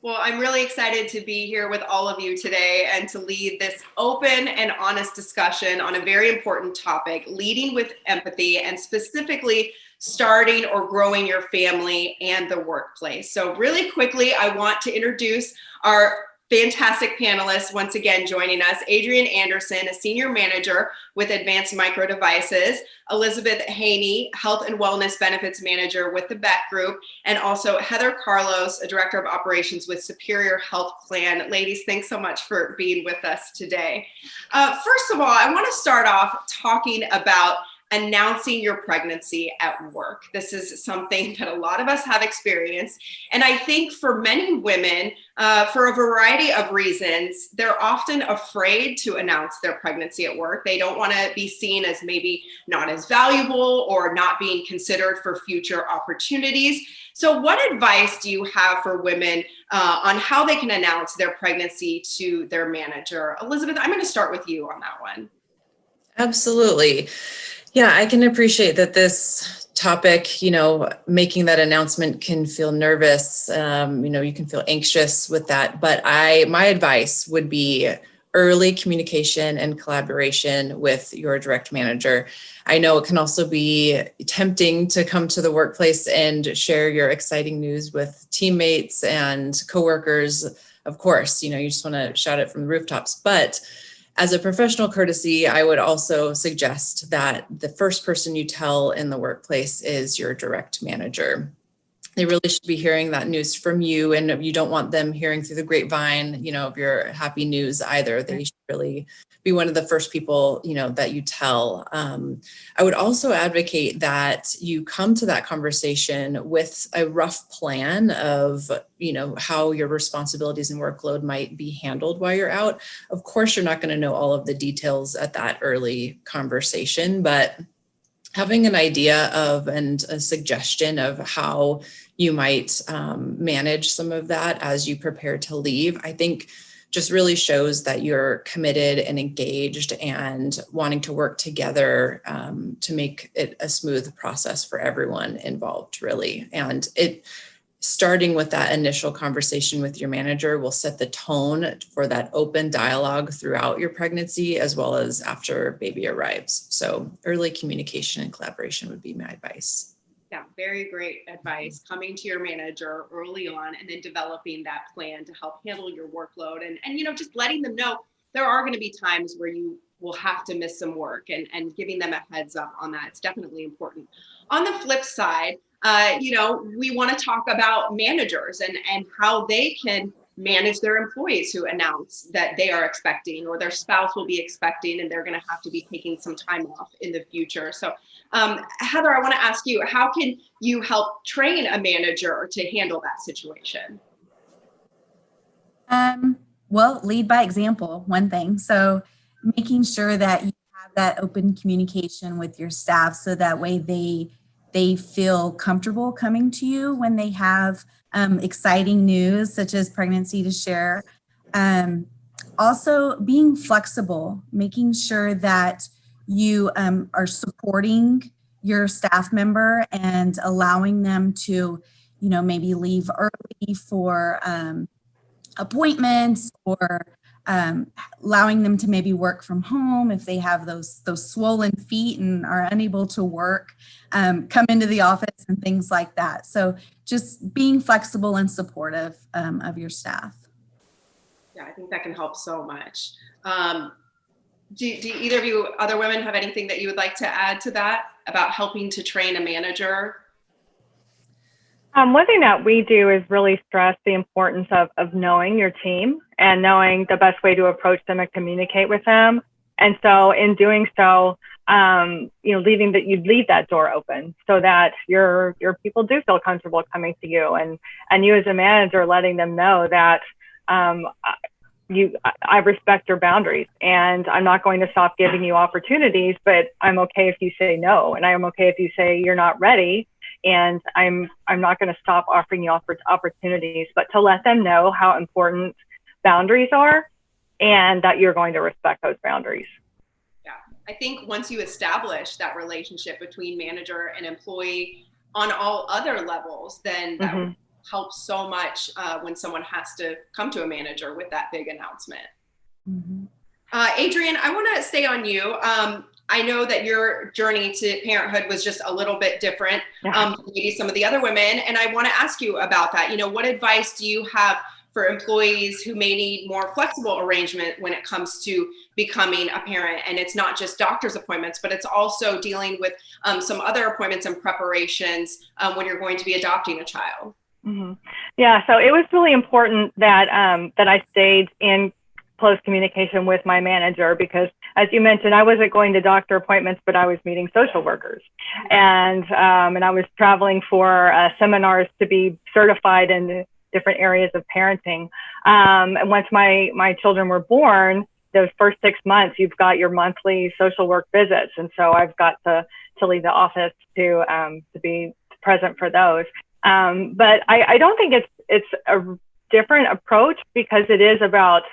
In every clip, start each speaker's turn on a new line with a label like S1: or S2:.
S1: Well, I'm really excited to be here with all of you today and to lead this open and honest discussion on a very important topic, leading with empathy and specifically starting or growing your family and the workplace. So really quickly, I want to introduce our fantastic panelists once again joining us. Adrienne Anderson, a senior manager with Advanced Micro Devices, Elizabeth Haney, health and wellness benefits manager with the Beck Group, and also Heather Carlos, a director of operations with Superior Health Plan. Ladies, thanks so much for being with us today. First of all, I want to start off talking about announcing your pregnancy at work. This is something that a lot of us have experienced. And I think for many women, for a variety of reasons, they're often afraid to announce their pregnancy at work. They don't want to be seen as maybe not as valuable or not being considered for future opportunities. So what advice do you have for women on how they can announce their pregnancy to their manager? Elizabeth, I'm going to start with you on that one.
S2: Absolutely. Yeah, I can appreciate that this topic, making that announcement can feel nervous. You can feel anxious with that. But my advice would be early communication and collaboration with your direct manager. I know it can also be tempting to come to the workplace and share your exciting news with teammates and coworkers. Of course, you just want to shout it from the rooftops, but as a professional courtesy, I would also suggest that the first person you tell in the workplace is your direct manager. They really should be hearing that news from you, and you don't want them hearing through the grapevine, of your happy news either. They should really be one of the first people, that you tell. I would also advocate that you come to that conversation with a rough plan of, how your responsibilities and workload might be handled while you're out. Of course, you're not going to know all of the details at that early conversation, but having an idea of and a suggestion of how you might manage some of that as you prepare to leave, I think just really shows that you're committed and engaged and wanting to work together to make it a smooth process for everyone involved, really. And starting with that initial conversation with your manager will set the tone for that open dialogue throughout your pregnancy as well as after baby arrives. So early communication and collaboration would be my advice.
S1: Yeah, very great advice. Coming to your manager early on and then developing that plan to help handle your workload and just letting them know there are going to be times where you will have to miss some work and giving them a heads up on that. It's definitely important. On the flip side, we want to talk about managers and how they can manage their employees who announce that they are expecting or their spouse will be expecting and they're going to have to be taking some time off in the future. So Heather, I want to ask you, how can you help train a manager to handle that situation?
S3: Well, lead by example, one thing. So making sure that you have that open communication with your staff so that way they feel comfortable coming to you when they have exciting news such as pregnancy to share. Also being flexible, making sure that you are supporting your staff member and allowing them to, maybe leave early for appointments or allowing them to maybe work from home if they have those swollen feet and are unable to work, come into the office and things like that. So just being flexible and supportive of your staff.
S1: Yeah, I think that can help so much. Do either of you other women have anything that you would like to add to that about helping to train a manager?
S4: One thing that we do is really stress the importance of knowing your team and knowing the best way to approach them and communicate with them. And so in doing so, you leave that door open so that your people do feel comfortable coming to you and you as a manager letting them know that I respect your boundaries and I'm not going to stop giving you opportunities, but I'm okay if you say no, and I'm okay if you say you're not ready, and I'm not going to stop offering you opportunities, but to let them know how important boundaries are and that you're going to respect those boundaries.
S1: Yeah, I think once you establish that relationship between manager and employee on all other levels, then that helps so much when someone has to come to a manager with that big announcement.
S3: Mhm.
S1: Adrian, I want to stay on you. I know that your journey to parenthood was just a little bit different than maybe some of the other women. And I want to ask you about that. You know, what advice do you have for employees who may need more flexible arrangement when it comes to becoming a parent? And it's not just doctor's appointments, but it's also dealing with some other appointments and preparations when you're going to be adopting a child.
S4: Mm-hmm. Yeah, so it was really important that that I stayed in close communication with my manager, because as you mentioned, I wasn't going to doctor appointments, but I was meeting social workers, and I was traveling for seminars to be certified in different areas of parenting. And once my children were born, those first 6 months, you've got your monthly social work visits, and so I've got to leave the office to be present for those. But I don't think it's a different approach, because it is about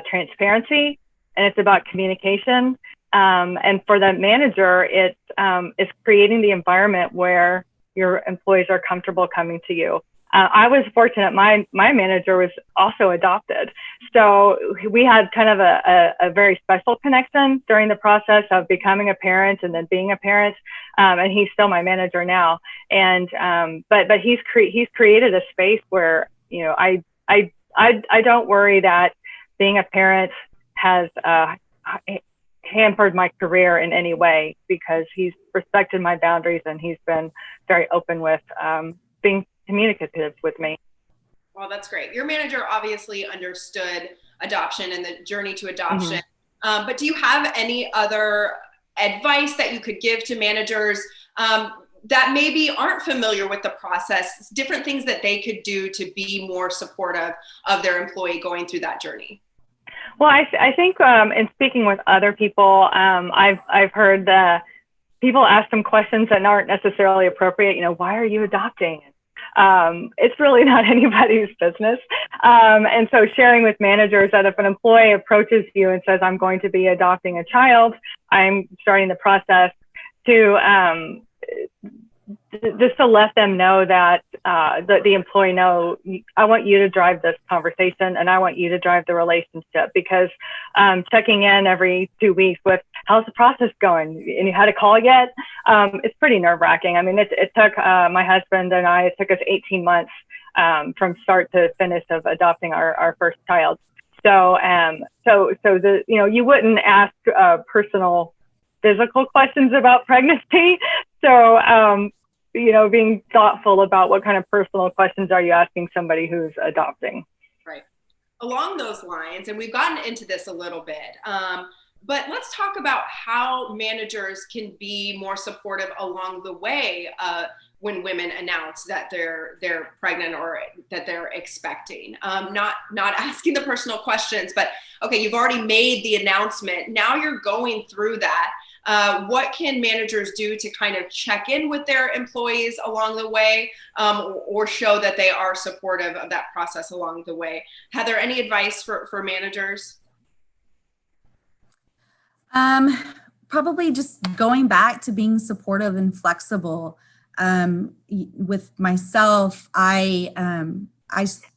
S4: transparency, and it's about communication. And for the manager, it's creating the environment where your employees are comfortable coming to you. I was fortunate, my manager was also adopted. So we had kind of a very special connection during the process of becoming a parent and then being a parent. And he's still my manager now. And, but he's created a space where, you know, I don't worry that being a parent has hampered my career in any way, because he's respected my boundaries and he's been very open with being communicative with me.
S1: Well, that's great. Your manager obviously understood adoption and the journey to adoption. Mm-hmm. But do you have any other advice that you could give to managers that maybe aren't familiar with the process, different things that they could do to be more supportive of their employee going through that journey?
S4: Well, I think in speaking with other people, I've heard people ask some questions that aren't necessarily appropriate. You know, why are you adopting? It's really not anybody's business. And so sharing with managers that if an employee approaches you and says, I'm going to be adopting a child, I'm starting the process to just to let them know that the employee know, I want you to drive this conversation and I want you to drive the relationship, because checking in every 2 weeks with how's the process going and you had a call yet, it's pretty nerve-wracking. I mean, it took my husband and I, it took us 18 months from start to finish of adopting our first child. So the, you know, you wouldn't ask personal physical questions about pregnancy. So, you know, being thoughtful about what kind of personal questions are you asking somebody who's adopting.
S1: Right. Along those lines, and we've gotten into this a little bit, but let's talk about how managers can be more supportive along the way when women announce that they're pregnant or that they're expecting. Not asking the personal questions, but okay, you've already made the announcement. Now you're going through that. What can managers do to kind of check in with their employees along the way, or show that they are supportive of that process along the way? Heather, any advice for managers?
S3: Probably just going back to being supportive and flexible. With myself, I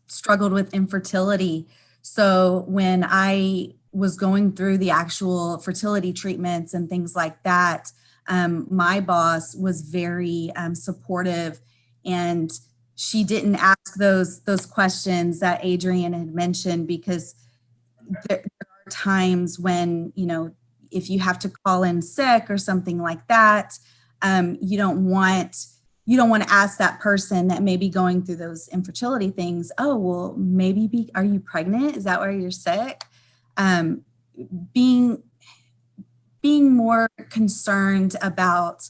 S3: struggled with infertility. So when I was going through the actual fertility treatments and things like that, my boss was very supportive, and she didn't ask those questions that Adrian had mentioned, because there are times when, you know, if you have to call in sick or something like that, you don't want to ask that person that may be going through those infertility things, oh, well, maybe are you pregnant? Is that why you're sick? Being more concerned about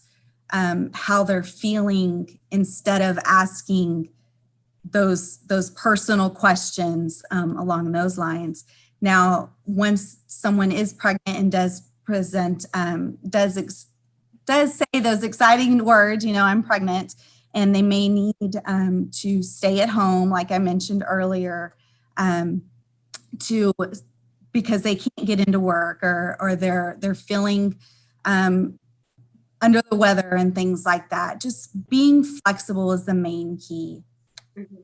S3: how they're feeling instead of asking those personal questions along those lines. Now, once someone is pregnant and does present, does say those exciting words, you know, I'm pregnant, and they may need to stay at home, like I mentioned earlier, because they can't get into work, or they're feeling under the weather and things like that. Just being flexible is the main key.
S1: Mm-hmm.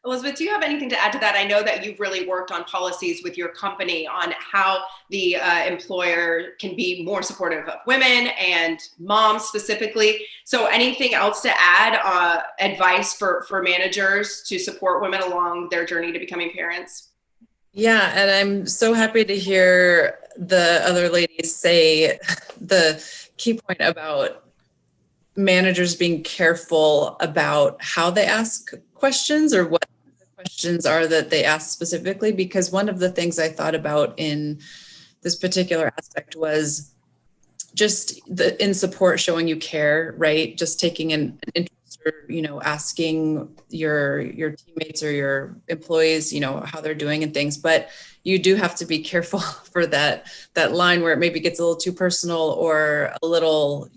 S1: Elizabeth, do you have anything to add to that? I know that you've really worked on policies with your company on how the employer can be more supportive of women and moms specifically. So anything else to add, advice for managers to support women along their journey to becoming parents?
S2: Yeah, and I'm so happy to hear the other ladies say the key point about managers being careful about how they ask questions or what the questions are that they ask specifically, because one of the things I thought about in this particular aspect was just in support, showing you care, right? Just taking an interest, or, asking your teammates or your employees, how they're doing and things. But you do have to be careful for that line where it maybe gets a little too personal or a little,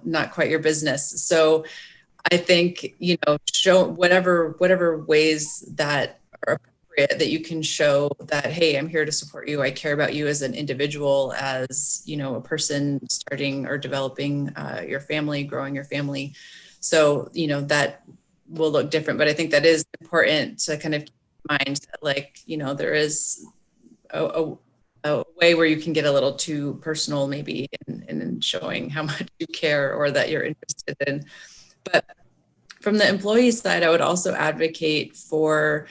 S2: not quite your business. So I think, show whatever ways that are appropriate, that you can show that, hey, I'm here to support you. I care about you as an individual, as, a person starting or developing your family, growing your family. So, that will look different. But I think that is important to kind of keep in mind that, there is a way where you can get a little too personal maybe in showing how much you care or that you're interested in. But from the employee side, I would also advocate for,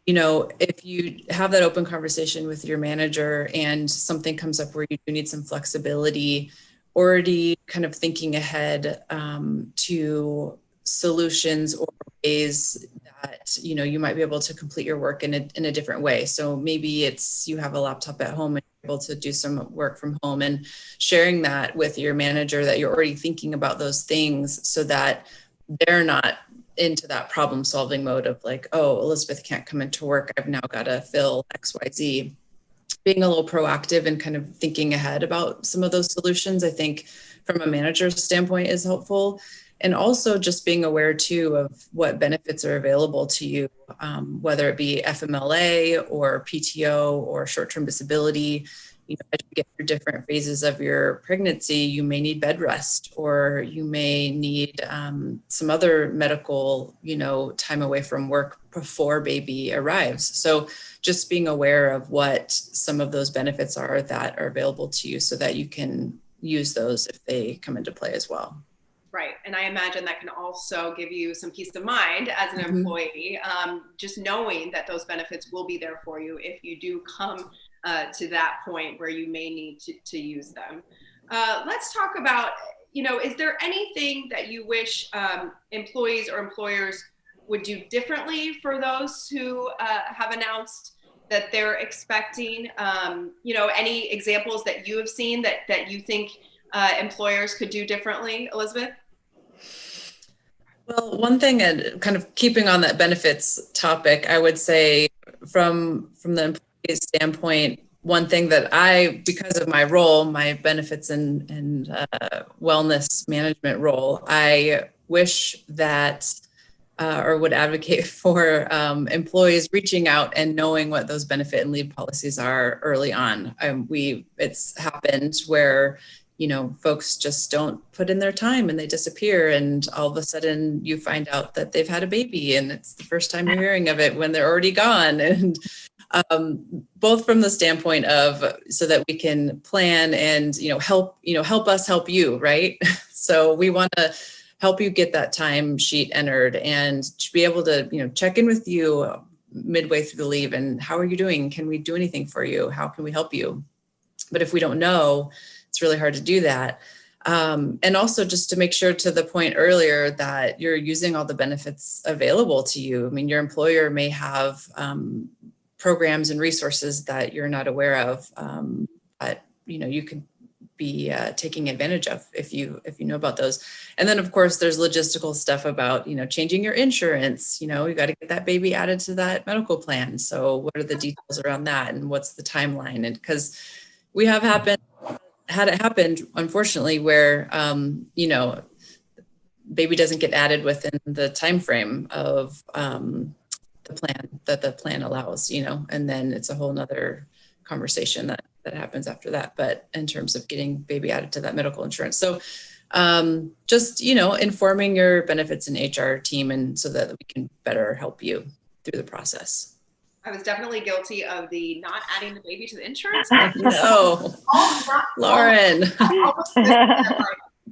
S2: if you have that open conversation with your manager and something comes up where you do need some flexibility, already kind of thinking ahead to solutions or ways that, you might be able to complete your work in a different way. So maybe it's you have a laptop at home and you're able to do some work from home, and sharing that with your manager that you're already thinking about those things, so that they're not into that problem solving mode of like, oh, Elizabeth can't come into work, I've now got to fill XYZ. Being a little proactive and kind of thinking ahead about some of those solutions, I think from a manager's standpoint is helpful. And also just being aware too of what benefits are available to you, whether it be FMLA or PTO or short-term disability. As you get through different phases of your pregnancy, you may need bed rest, or you may need some other medical, time away from work before baby arrives. So just being aware of what some of those benefits are that are available to you, so that you can use those if they come into play as well.
S1: Right. And I imagine that can also give you some peace of mind as an employee, just knowing that those benefits will be there for you if you do come to that point where you may need to use them. Let's talk about, is there anything that you wish employees or employers would do differently for those who have announced that they're expecting, any examples that you have seen that you think employers could do differently, Elizabeth?
S2: Well, one thing, and kind of keeping on that benefits topic, I would say from the employee standpoint, one thing that because of my role, my benefits and wellness management role, I wish that or would advocate for employees reaching out and knowing what those benefit and leave policies are early on. It's happened where folks just don't put in their time and they disappear, and all of a sudden you find out that they've had a baby, and it's the first time you're hearing of it when they're already gone. And both from the standpoint of so that we can plan and help us help you, right? So we want to help you get that time sheet entered and to be able to check in with you midway through the leave, and how are you doing? Can we do anything for you? How can we help you? But if we don't know, it's really hard to do that. And also just to make sure, to the point earlier, that you're using all the benefits available to you. I mean, your employer may have programs and resources that you're not aware of, that you could be taking advantage of if you know about those. And then of course there's logistical stuff about changing your insurance. You got to get that baby added to that medical plan. So what are the details around that, and what's the timeline? And because we have had it happened, unfortunately, where baby doesn't get added within the time frame of the plan that the plan allows, and then it's a whole nother conversation that happens after that. But in terms of getting baby added to that medical insurance, so just informing your benefits and HR team, and so that we can better help you through the process.
S1: I was definitely guilty of the not adding the baby to the insurance.
S2: No, Lauren.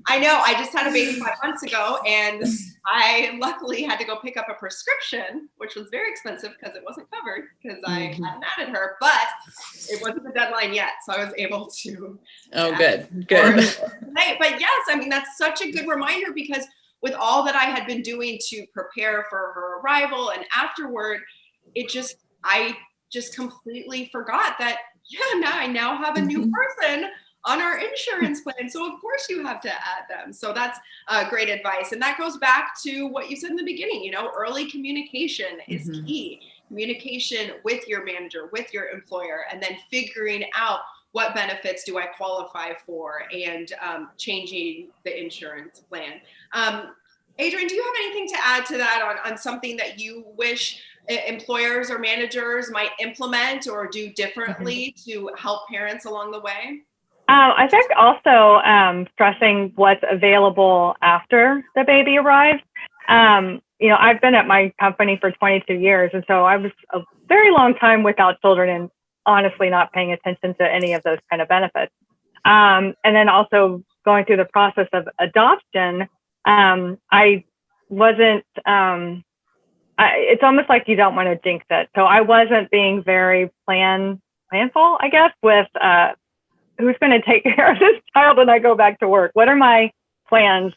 S1: I know. I just had a baby 5 months ago, and I luckily had to go pick up a prescription, which was very expensive because it wasn't covered because I hadn't added her, but it wasn't the deadline yet. So I was able to.
S2: Oh, good.
S1: But yes, I mean, that's such a good reminder, because with all that I had been doing to prepare for her arrival and afterward, I just completely forgot that, I now have a new person on our insurance plan. So of course you have to add them. So that's great advice. And that goes back to what you said in the beginning, early communication is key. Communication with your manager, with your employer, and then figuring out what benefits do I qualify for, and changing the insurance plan. Adrian, do you have anything to add to that on something that you wish employers or managers might implement or do differently to help parents along the way?
S4: I think also stressing what's available after the baby arrives. I've been at my company for 22 years, and so I was a very long time without children and honestly not paying attention to any of those kind of benefits. And then also going through the process of adoption, I wasn't, it's almost like you don't want to jinx it. So I wasn't being very planful, I guess, with who's going to take care of this child when I go back to work? What are my plans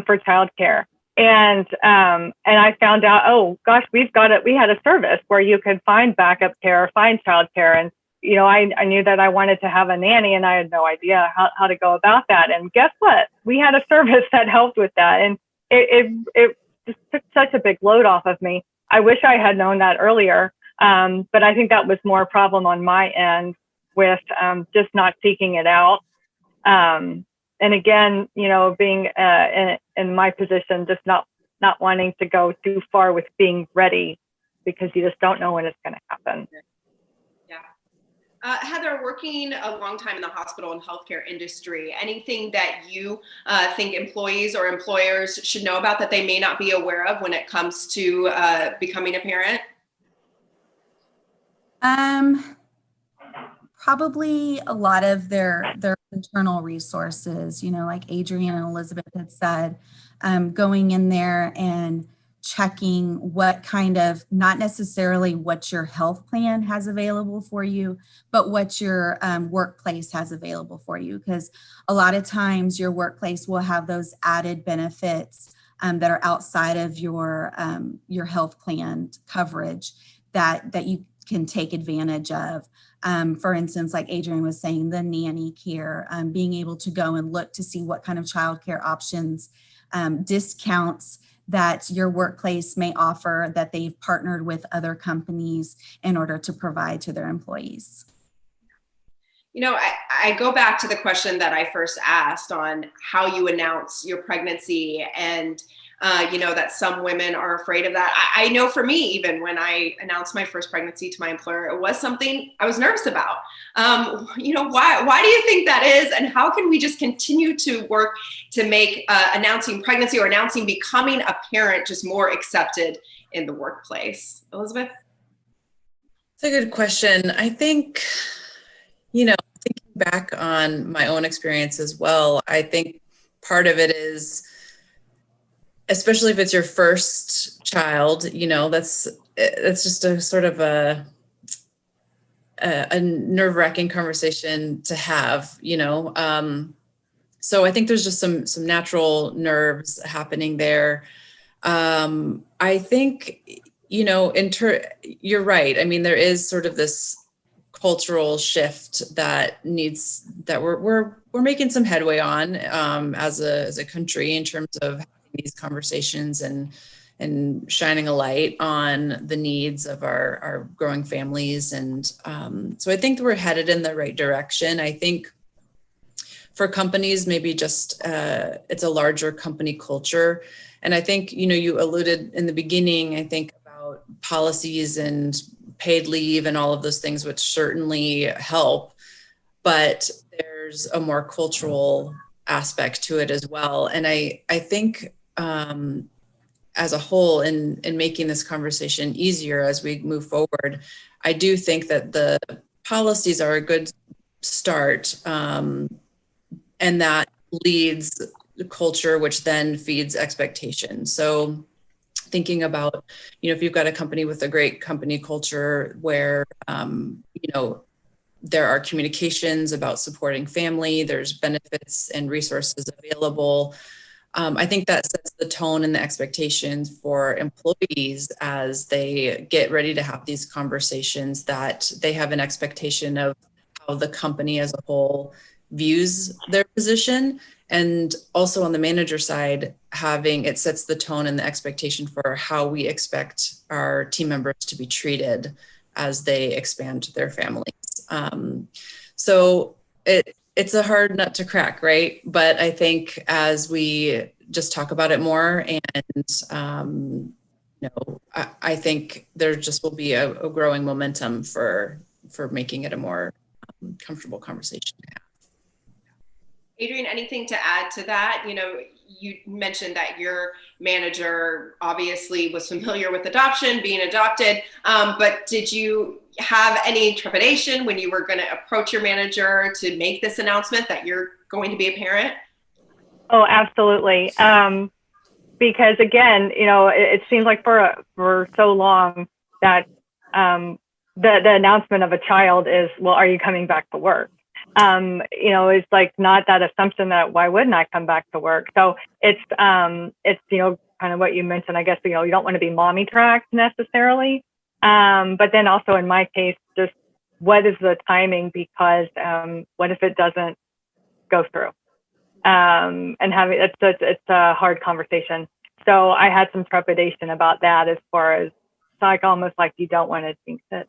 S4: for childcare? And I found out, oh gosh, we had a service where you could find backup care, find childcare. And, I knew that I wanted to have a nanny, and I had no idea how to go about that. And guess what? We had a service that helped with that. And it just took such a big load off of me. I wish I had known that earlier. But I think that was more a problem on my end with just not seeking it out. And again, being in my position, just not wanting to go too far with being ready, because you just don't know when it's going to happen.
S1: Yeah. Heather, working a long time in the hospital and healthcare industry, anything that you think employees or employers should know about that they may not be aware of when it comes to becoming a parent?
S3: Probably a lot of their internal resources, like Adrian and Elizabeth had said, going in there and checking what kind of, not necessarily what your health plan has available for you, but what your workplace has available for you. Because a lot of times your workplace will have those added benefits that are outside of your health plan coverage that you can take advantage of. For instance, like Adrian was saying, the nanny care, being able to go and look to see what kind of childcare options, discounts that your workplace may offer that they've partnered with other companies in order to provide to their employees.
S1: I go back to the question that I first asked on how you announce your pregnancy, and that some women are afraid of that. I know for me, even when I announced my first pregnancy to my employer, it was something I was nervous about. Why do you think that is? And how can we just continue to work to make announcing pregnancy or announcing becoming a parent just more accepted in the workplace? Elizabeth?
S2: It's a good question. I think, thinking back on my own experience as well, I think part of it is, especially if it's your first child, that's just a sort of a nerve-wracking conversation to have, so I think there's just some natural nerves happening there. I think, you're right. I mean, there is sort of this cultural shift that we're making some headway on as a country in terms of having these conversations and shining a light on the needs of our growing families. And so I think we're headed in the right direction. I think for companies, maybe just it's a larger company culture. And I think, you alluded in the beginning, I think, about policies and paid leave and all of those things, which certainly help, but there's a more cultural aspect to it as well. And I think as a whole in making this conversation easier as we move forward, I do think that the policies are a good start, and that leads the culture, which then feeds expectation. So thinking about, if you've got a company with a great company culture where, there are communications about supporting family, there's benefits and resources available. I think that sets the tone and the expectations for employees as they get ready to have these conversations, that they have an expectation of how the company as a whole views their position. And also on the manager side, it sets the tone and the expectation for how we expect our team members to be treated as they expand to their families. So it's a hard nut to crack, right? But I think as we just talk about it more, and I think there just will be a growing momentum for making it a more comfortable conversation to have.
S1: Adrienne, anything to add to that? You mentioned that your manager obviously was familiar with adoption, being adopted, but did you have any trepidation when you were going to approach your manager to make this announcement that you're going to be a parent?
S4: Oh, absolutely. Because again, it seems like for so long that the announcement of a child is, well, are you coming back to work? It's like not that assumption that why wouldn't I come back to work? So it's kind of what you mentioned. I guess you don't want to be mommy tracked necessarily, but then also in my case, just what is the timing? Because what if it doesn't go through? And having it's a hard conversation. So I had some trepidation about that, as far as it's like almost like you don't want to jinx it,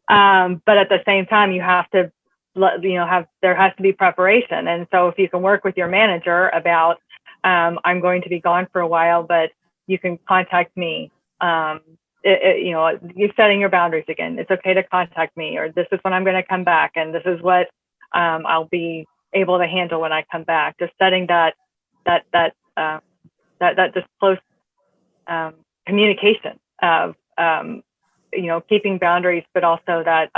S4: but at the same time you have to. There has to be preparation. And so if you can work with your manager about, I'm going to be gone for a while, but you can contact me. You're setting your boundaries again. It's okay to contact me, or this is when I'm going to come back, and this is what I'll be able to handle when I come back. Just setting that just close communication of keeping boundaries, but also that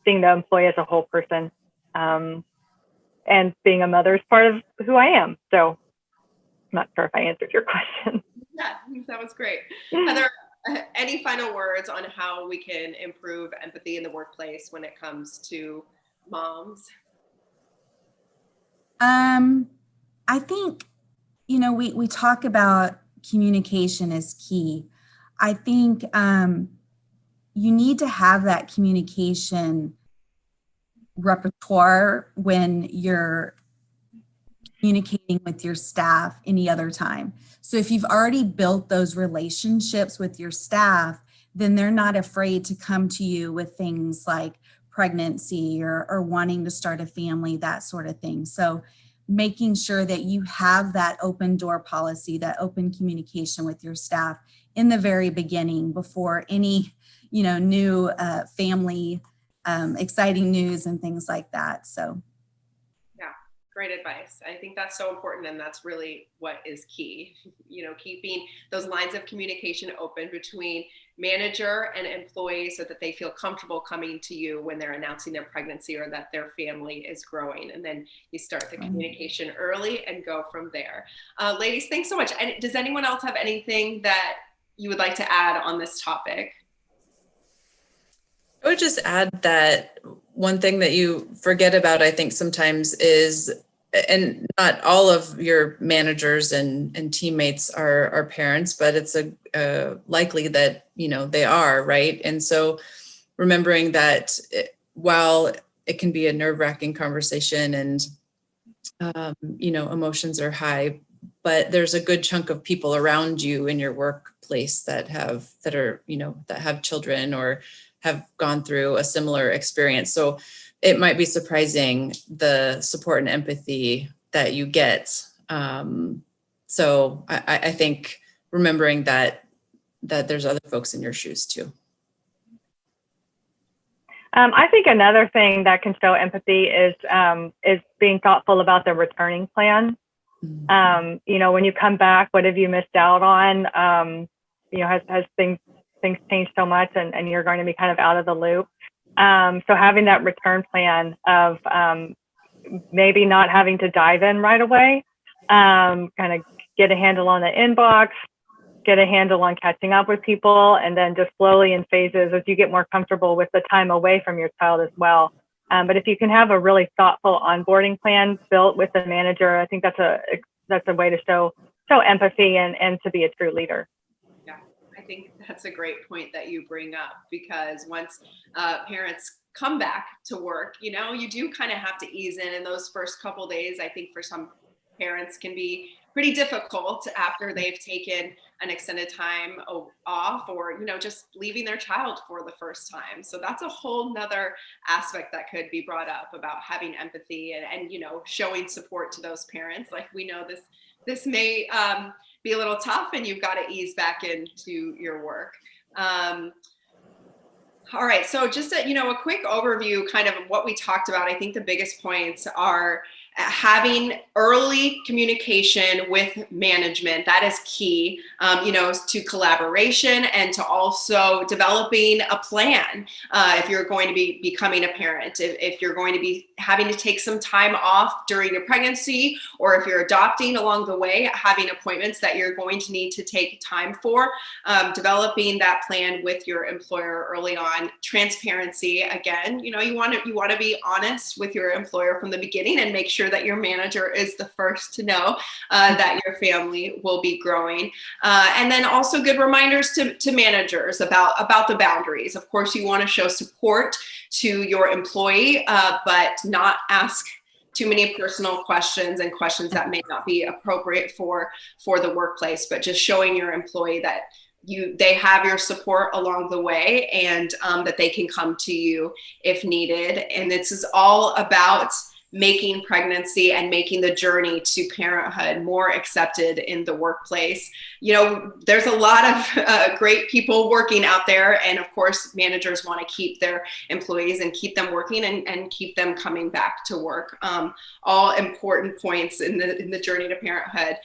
S4: seeing the employee as a whole person, and being a mother is part of who I am. So I'm not sure if I answered your question.
S1: Yeah, that was great. Heather, any final words on how we can improve empathy in the workplace when it comes to moms?
S3: I think, we talk about communication is key. I think you need to have that communication repertoire when you're communicating with your staff any other time. So if you've already built those relationships with your staff, then they're not afraid to come to you with things like pregnancy or wanting to start a family, that sort of thing. So making sure that you have that open door policy, that open communication with your staff in the very beginning, before any new family exciting news and things like that. So
S1: yeah, great advice. I think that's so important, and that's really what is key. Keeping those lines of communication open between manager and employee, so that they feel comfortable coming to you when they're announcing their pregnancy or that their family is growing. And then you start the communication early and go from there. Ladies, thanks so much. And does anyone else have anything that you would like to add on this topic?
S2: I would just add that one thing that you forget about, I think sometimes, is, and not all of your managers and teammates are parents, but it's likely that, they are, right? And so remembering that while it can be a nerve-wracking conversation and, emotions are high, but there's a good chunk of people around you in your workplace that have children or have gone through a similar experience. So it might be surprising the support and empathy that you get. So I think remembering that there's other folks in your shoes too.
S4: I think another thing that can show empathy is being thoughtful about the returning plan. You know, when you come back, what have you missed out on? You know, has things changed so much, and you're going to be kind of out of the loop. So having that return plan of maybe not having to dive in right away, kind of get a handle on the inbox, get a handle on catching up with people, and then just slowly in phases as you get more comfortable with the time away from your child as well. But if you can have a really thoughtful onboarding plan built with the manager, I think that's a way to show empathy and to be a true leader.
S1: Yeah, I think that's a great point that you bring up, because once parents come back to work, you know, you do kind of have to ease in those first couple days. I think for some parents can be pretty difficult after they've taken an extended time off, or, you know, just leaving their child for the first time. So that's a whole nother aspect that could be brought up about having empathy and you know, showing support to those parents. Like, we know this may be a little tough, and you've got to ease back into your work. All right, so just a quick overview kind of what we talked about. I think the biggest points are having early communication with management. That is key, to collaboration and to also developing a plan. If you're going to be becoming a parent, if you're going to be having to take some time off during your pregnancy, or if you're adopting along the way, having appointments that you're going to need to take time for, developing that plan with your employer early on. Transparency, again, you want to be honest with your employer from the beginning and make sure that your manager is the first to know that your family will be growing. And then also good reminders to managers about the boundaries. Of course, you want to show support to your employee, but not ask too many personal questions and questions that may not be appropriate for the workplace, but just showing your employee that they have your support along the way, and that they can come to you if needed. And this is all about making pregnancy and making the journey to parenthood more accepted in the workplace. There's a lot of great people working out there, and of course managers want to keep their employees and keep them working and keep them coming back to work. All important points in the journey to parenthood.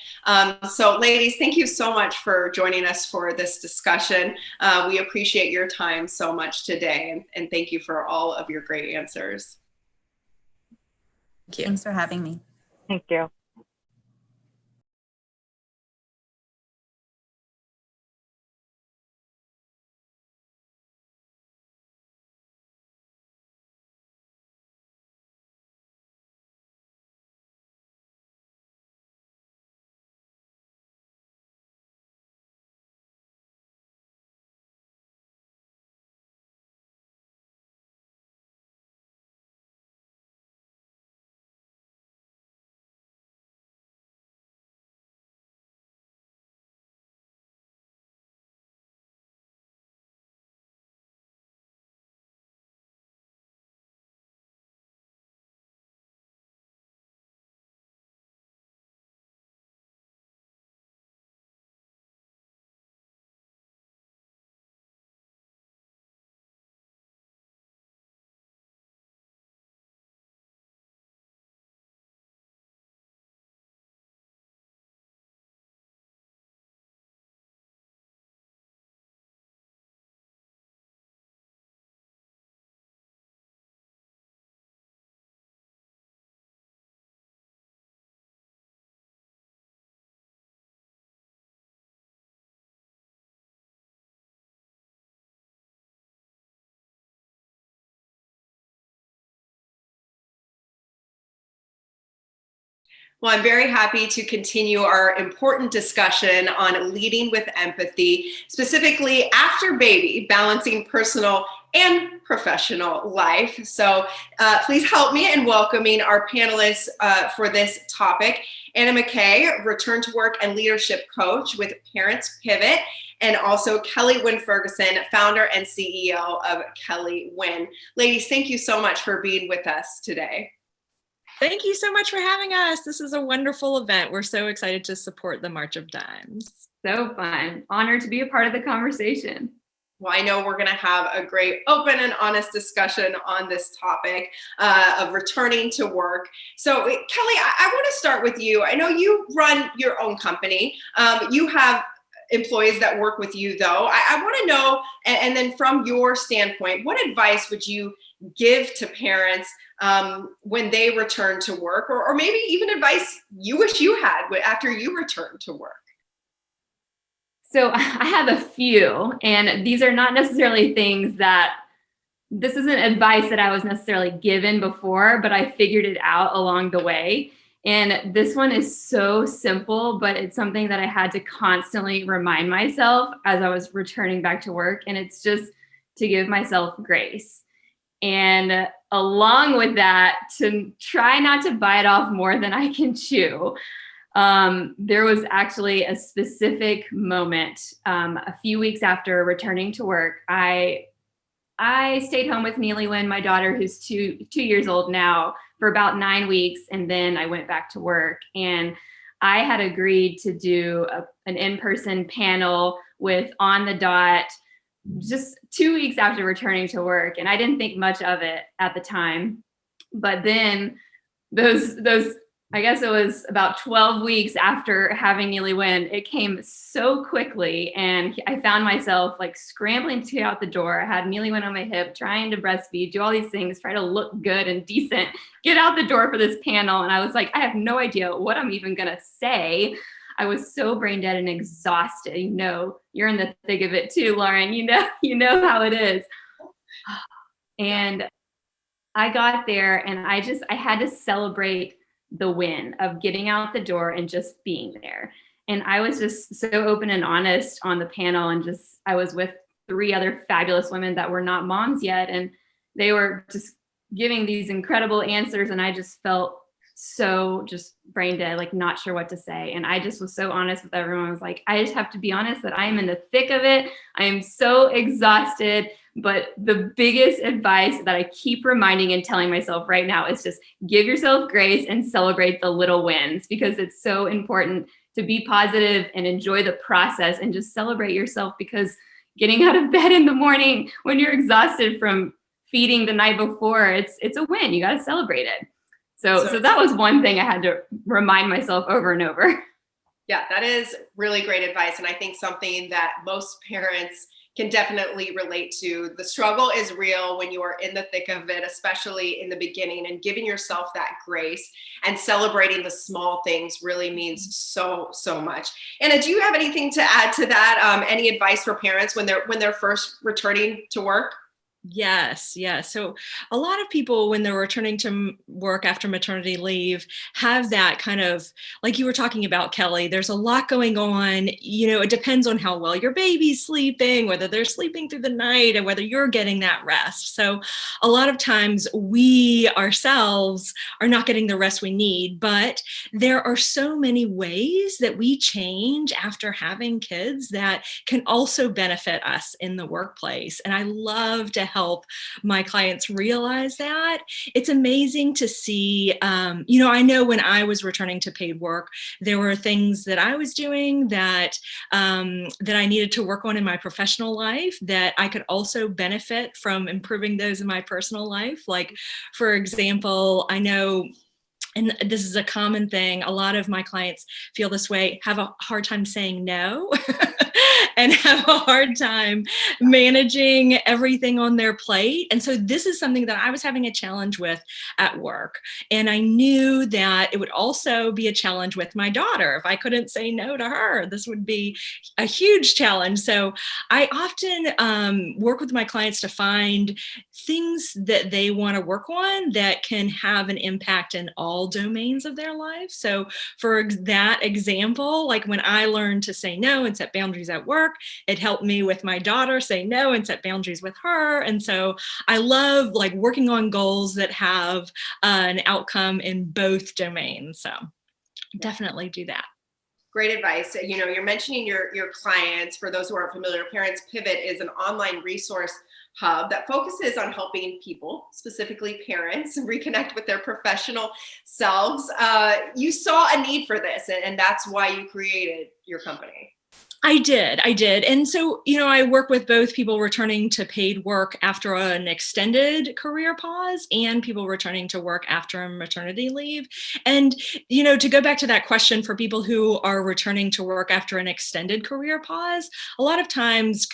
S1: So ladies, thank you so much for joining us for this discussion. We appreciate your time so much today, and thank you for all of your great answers.
S2: Thank you.
S3: Thanks for having me.
S4: Thank you.
S1: Well, I'm very happy to continue our important discussion on leading with empathy, specifically after baby, balancing personal and professional life. So please help me in welcoming our panelists for this topic. Anna McKay, return to work and leadership coach with Parents Pivot, and also Kelly Wynn Ferguson, founder and CEO of Kelly Wynn. Ladies, thank you so much for being with us today.
S5: Thank you so much for having us. This is a wonderful event. We're so excited to support the March of Dimes.
S6: So fun. Honored to be a part of the conversation.
S1: Well, I know we're going to have a great open and honest discussion on this topic of returning to work. So, Kelly, I want to start with you. I know you run your own company. You have employees that work with you, though. I want to know, and then from your standpoint, what advice would you give to parents when they return to work, or maybe even advice you wish you had after you returned to work?
S6: So I have a few, and these are not necessarily things that, this isn't advice that I was necessarily given before, but I figured it out along the way. And this one is so simple, but it's something that I had to constantly remind myself as I was returning back to work. And it's just to give myself grace. And along with that, to try not to bite off more than I can chew. There was actually a specific moment a few weeks after returning to work. I stayed home with Neely Wynn, my daughter, who's two years old now, for about 9 weeks, and then I went back to work. And I had agreed to do an in-person panel with On the Dot just 2 weeks after returning to work, and I didn't think much of it at the time. But then those I guess it was about 12 weeks after having Neely Wynn, it came so quickly, and I found myself like scrambling to get out the door. I had Neely Wynn on my hip, trying to breastfeed, do all these things, try to look good and decent, get out the door for this panel. And I was like, I have no idea what I'm even gonna say. I was so brain dead and exhausted. You know, you're in the thick of it too, Lauren. You know how it is. And I got there, and I had to celebrate the win of getting out the door and just being there. And I was just so open and honest on the panel, and I was with 3 other fabulous women that were not moms yet, and they were just giving these incredible answers, and I just felt so just brain dead, like not sure what to say. And I just was so honest with everyone. I was like, I just have to be honest that I am in the thick of it. I am so exhausted. But the biggest advice that I keep reminding and telling myself right now is just give yourself grace and celebrate the little wins, because it's so important to be positive and enjoy the process and just celebrate yourself, because getting out of bed in the morning when you're exhausted from feeding the night before, it's a win. You got to celebrate it. So that was one thing I had to remind myself over and over.
S1: Yeah, that is really great advice. And I think something that most parents can definitely relate to. The struggle is real when you are in the thick of it, especially in the beginning, and giving yourself that grace and celebrating the small things really means so much. Anna, do you have anything to add to that? Any advice for parents when they're first returning to work?
S5: Yes. So a lot of people, when they're returning to work after maternity leave, have that kind of, like you were talking about, Kelly, there's a lot going on. You know, it depends on how well your baby's sleeping, whether they're sleeping through the night, and whether you're getting that rest. So a lot of times we ourselves are not getting the rest we need, but there are so many ways that we change after having kids that can also benefit us in the workplace. And I love to help my clients realize that. It's amazing to see, I know when I was returning to paid work, there were things that I was doing that I needed to work on in my professional life that I could also benefit from improving those in my personal life. Like, for example, I know, and this is a common thing, a lot of my clients feel this way, have a hard time saying no. And have a hard time managing everything on their plate. And so this is something that I was having a challenge with at work. And I knew that it would also be a challenge with my daughter. If I couldn't say no to her, this would be a huge challenge. So I often work with my clients to find things that they want to work on that can have an impact in all domains of their life. So for that example, like when I learned to say no and set boundaries at work, it helped me with my daughter say no and set boundaries with her. And so I love like working on goals that have an outcome in both domains. So definitely do that.
S1: Great advice. You know, you're mentioning your clients. For those who aren't familiar, Parents Pivot is an online resource hub that focuses on helping people, specifically parents, reconnect with their professional selves. You saw a need for this, and that's why you created your company.
S5: I did. And so, I work with both people returning to paid work after an extended career pause and people returning to work after a maternity leave. And, to go back to that question for people who are returning to work after an extended career pause, a lot of times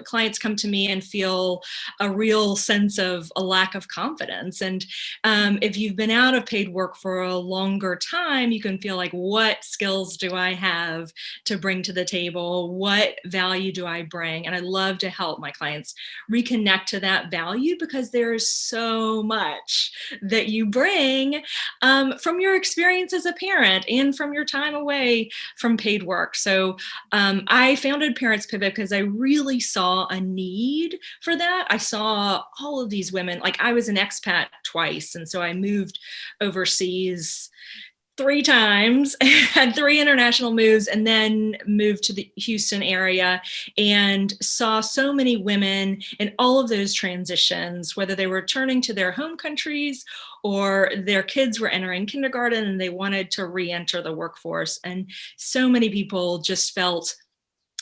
S5: clients come to me and feel a real sense of a lack of confidence. And if you've been out of paid work for a longer time, you can feel like, what skills do I have to bring to the table? What value do I bring? And I love to help my clients reconnect to that value, because there's so much that you bring from your experience as a parent and from your time away from paid work. So I founded Parents Pivot because I really saw a need for that. I saw all of these women, like I was an expat twice. And so I moved overseas 3 times, had 3 international moves, and then moved to the Houston area and saw so many women in all of those transitions, whether they were returning to their home countries or their kids were entering kindergarten and they wanted to re-enter the workforce. And so many people just felt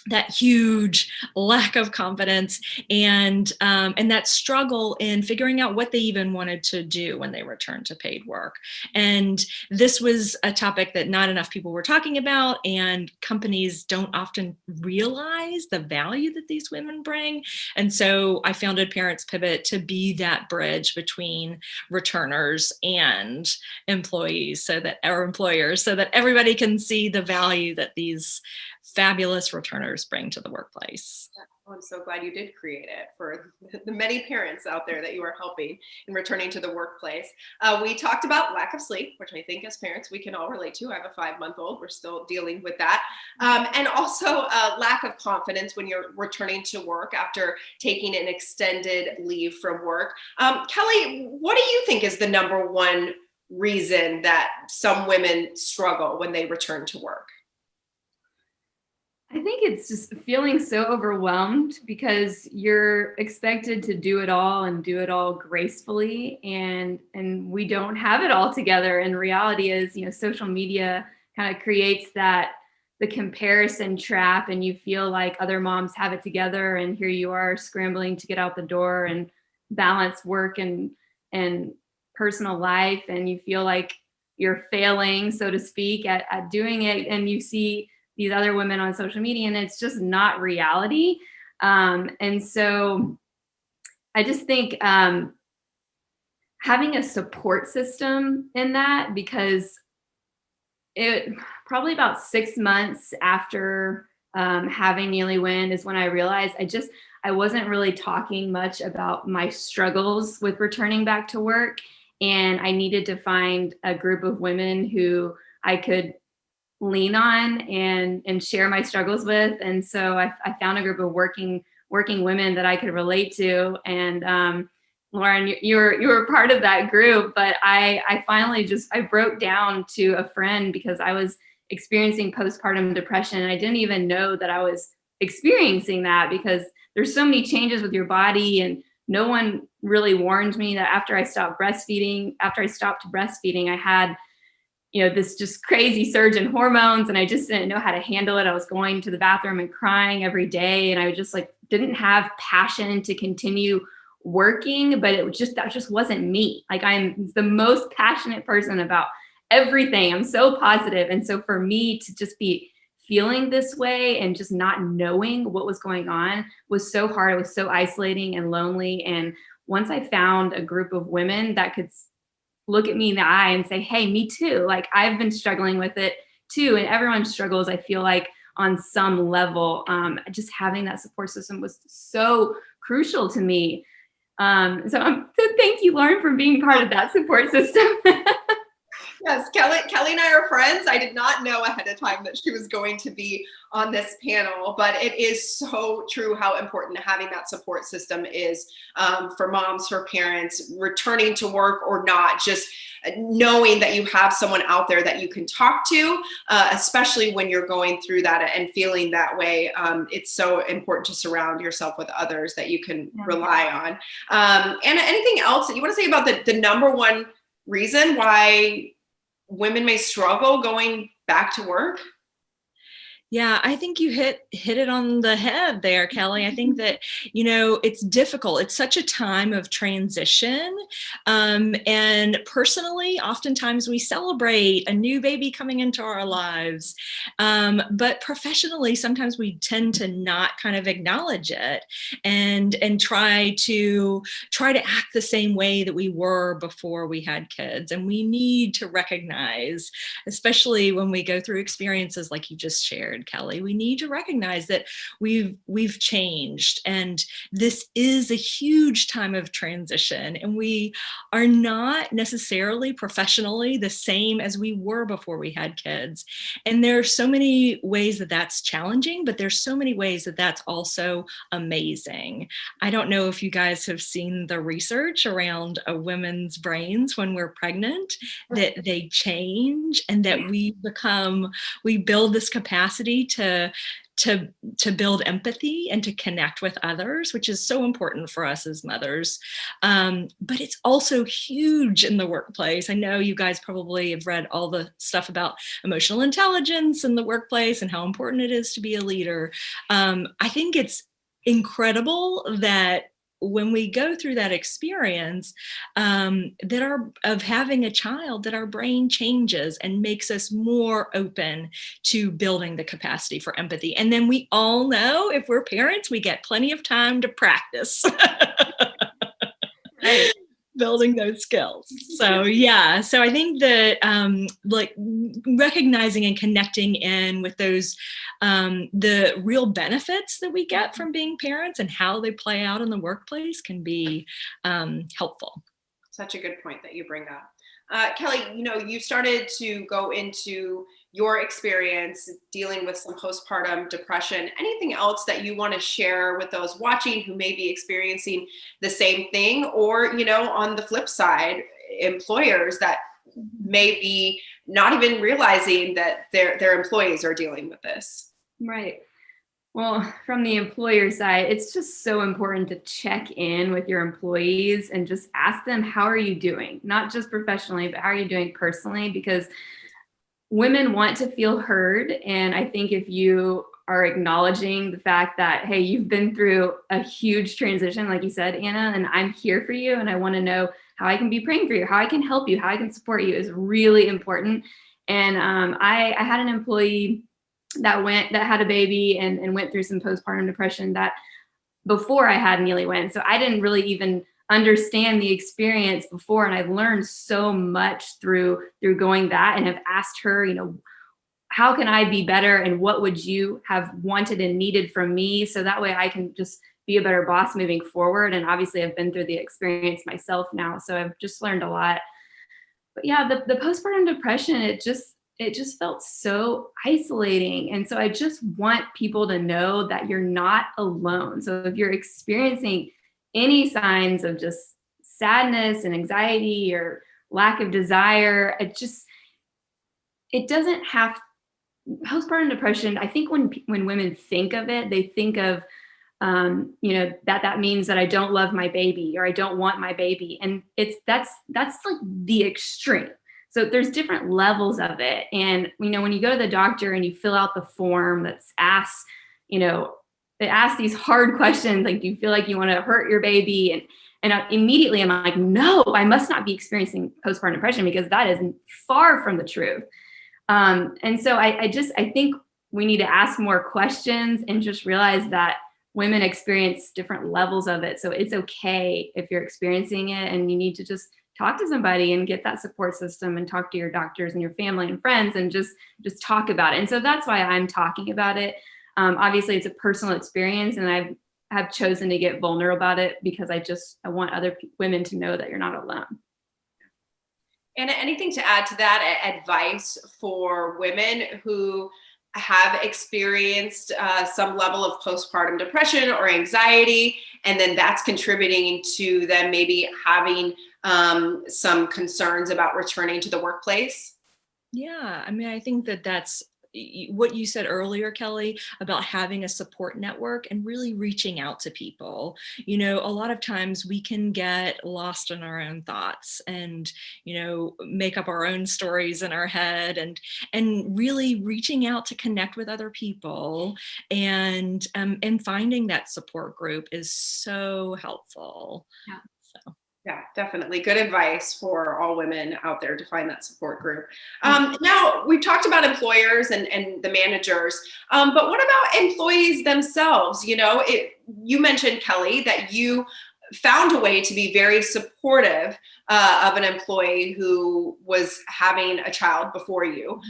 S5: that huge lack of confidence and that struggle in figuring out what they even wanted to do when they returned to paid work. And this was a topic that not enough people were talking about, and companies don't often realize the value that these women bring. And so I founded Parents Pivot to be that bridge between returners and employees, so that our employers, so that everybody can see the value that these fabulous returners bring to the workplace.
S1: Oh, I'm so glad you did create it for the many parents out there that you are helping in returning to the workplace. We talked about lack of sleep, which I think as parents we can all relate to. I have a 5-month-old. We're still dealing with that. And also lack of confidence when you're returning to work after taking an extended leave from work. Kelly, what do you think is the number one reason that some women struggle when they return to work?
S6: I think it's just feeling so overwhelmed because you're expected to do it all and do it all gracefully, and we don't have it all together. And reality is, social media kind of creates the comparison trap, and you feel like other moms have it together, and here you are scrambling to get out the door and balance work and personal life, and you feel like you're failing, so to speak, at doing it, and you see these other women on social media, and it's just not reality. And so I just think having a support system in that, because it probably about 6 months after having Neely Win is when I realized I wasn't really talking much about my struggles with returning back to work. And I needed to find a group of women who I could lean on and share my struggles with. And so I found a group of working women that I could relate to. And Lauren, you were part of that group, but I finally I broke down to a friend because I was experiencing postpartum depression. And I didn't even know that I was experiencing that, because there's so many changes with your body, and no one really warned me that after I stopped breastfeeding, I had this just crazy surge in hormones, and I just didn't know how to handle it. I was going to the bathroom and crying every day, and I just didn't have passion to continue working, but that just wasn't me. I'm the most passionate person about everything. I'm so positive. And so for me to just be feeling this way and just not knowing what was going on was so hard. It was so isolating and lonely. And once I found a group of women that could look at me in the eye and say, hey, me too. I've been struggling with it too. And everyone struggles, I feel like, on some level. Just having that support system was so crucial to me. So thank you, Lauren, for being part of that support system.
S1: Yes, Kelly and I are friends. I did not know ahead of time that she was going to be on this panel, but it is so true how important having that support system is for moms, for parents, returning to work or not, just knowing that you have someone out there that you can talk to, especially when you're going through that and feeling that way. It's so important to surround yourself with others that you can rely on. And anything else that you want to say about the number one reason why women may struggle going back to work?
S5: Yeah, I think you hit it on the head there, Kelly. I think that, it's difficult. It's such a time of transition. And personally, oftentimes we celebrate a new baby coming into our lives. But professionally, sometimes we tend to not kind of acknowledge it and try to act the same way that we were before we had kids. And we need to recognize, especially when we go through experiences like you just shared, Kelly, we need to recognize that we've changed, and this is a huge time of transition, and we are not necessarily professionally the same as we were before we had kids. And there are so many ways that that's challenging, but there's so many ways that that's also amazing. I don't know if you guys have seen the research around women's brains when we're pregnant, that they change and that we build this capacity to build empathy and to connect with others, which is so important for us as mothers. But it's also huge in the workplace. I know you guys probably have read all the stuff about emotional intelligence in the workplace and how important it is to be a leader. I think it's incredible that when we go through that experience, of having a child, that our brain changes and makes us more open to building the capacity for empathy. And then we all know, if we're parents, we get plenty of time to practice.
S6: Right.
S5: Building those skills. So I think that like recognizing and connecting in with those, the real benefits that we get from being parents and how they play out in the workplace can be helpful.
S1: Such a good point that you bring up. Kelly, you started to go into your experience dealing with some postpartum depression. Anything else that you want to share with those watching who may be experiencing the same thing, or, on the flip side, employers that may be not even realizing that their employees are dealing with this?
S6: Right. Well, from the employer side, it's just so important to check in with your employees and just ask them, how are you doing? Not just professionally, but how are you doing personally? Because women want to feel heard. And I think if you are acknowledging the fact that, hey, you've been through a huge transition, like you said, Anna, and I'm here for you, and I want to know how I can be praying for you, how I can help you, how I can support you, is really important. And I had an employee that had a baby and went through some postpartum depression that before I had Neely went. So I didn't really even understand the experience before. And I've learned so much through going that, and have asked her, how can I be better? And what would you have wanted and needed from me? So that way I can just be a better boss moving forward. And obviously I've been through the experience myself now, so I've just learned a lot. But yeah, the postpartum depression, it just felt so isolating. And so I just want people to know that you're not alone. So if you're experiencing any signs of just sadness and anxiety or lack of desire, it doesn't have postpartum depression. I think when women think of it, they think of, that means that I don't love my baby or I don't want my baby. And that's like the extreme. So there's different levels of it. And, when you go to the doctor and you fill out the form that's asks, they ask these hard questions, like, do you feel like you want to hurt your baby? And immediately I'm like, no, I must not be experiencing postpartum depression, because that is far from the truth. And so I think we need to ask more questions and just realize that women experience different levels of it. So it's okay if you're experiencing it, and you need to just talk to somebody and get that support system, and talk to your doctors and your family and friends, and just talk about it. And so that's why I'm talking about it. Obviously it's a personal experience, and I have chosen to get vulnerable about it because I want other women to know that you're not alone.
S1: And anything to add to that, advice for women who have experienced some level of postpartum depression or anxiety, and then that's contributing to them maybe having some concerns about returning to the workplace?
S5: Yeah, I mean, I think that's what you said earlier, Kelly, about having a support network and really reaching out to people. You know, a lot of times we can get lost in our own thoughts and, you know, make up our own stories in our head, and really reaching out to connect with other people and finding that support group is so helpful.
S6: Yeah.
S5: So.
S1: Yeah, definitely. Good advice for all women out there to find that support group. Now, we've talked about employers and the managers, but what about employees themselves? You know, you mentioned, Kelly, that you found a way to be very supportive of an employee who was having a child before you.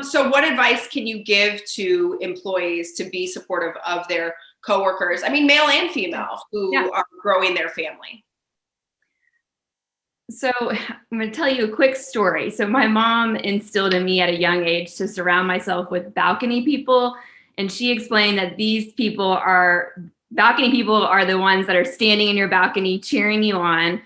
S1: So what advice can you give to employees to be supportive of their coworkers? I mean, male and female, who are growing their family.
S6: So I'm going to tell you a quick story. So my mom instilled in me at a young age to surround myself with balcony people. And she explained that balcony people are the ones that are standing in your balcony, cheering you on.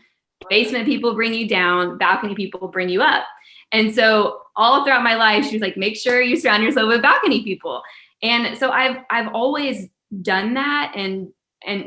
S6: Basement people bring you down, balcony people bring you up. And so all throughout my life, she was like, make sure you surround yourself with balcony people. And so I've always done that and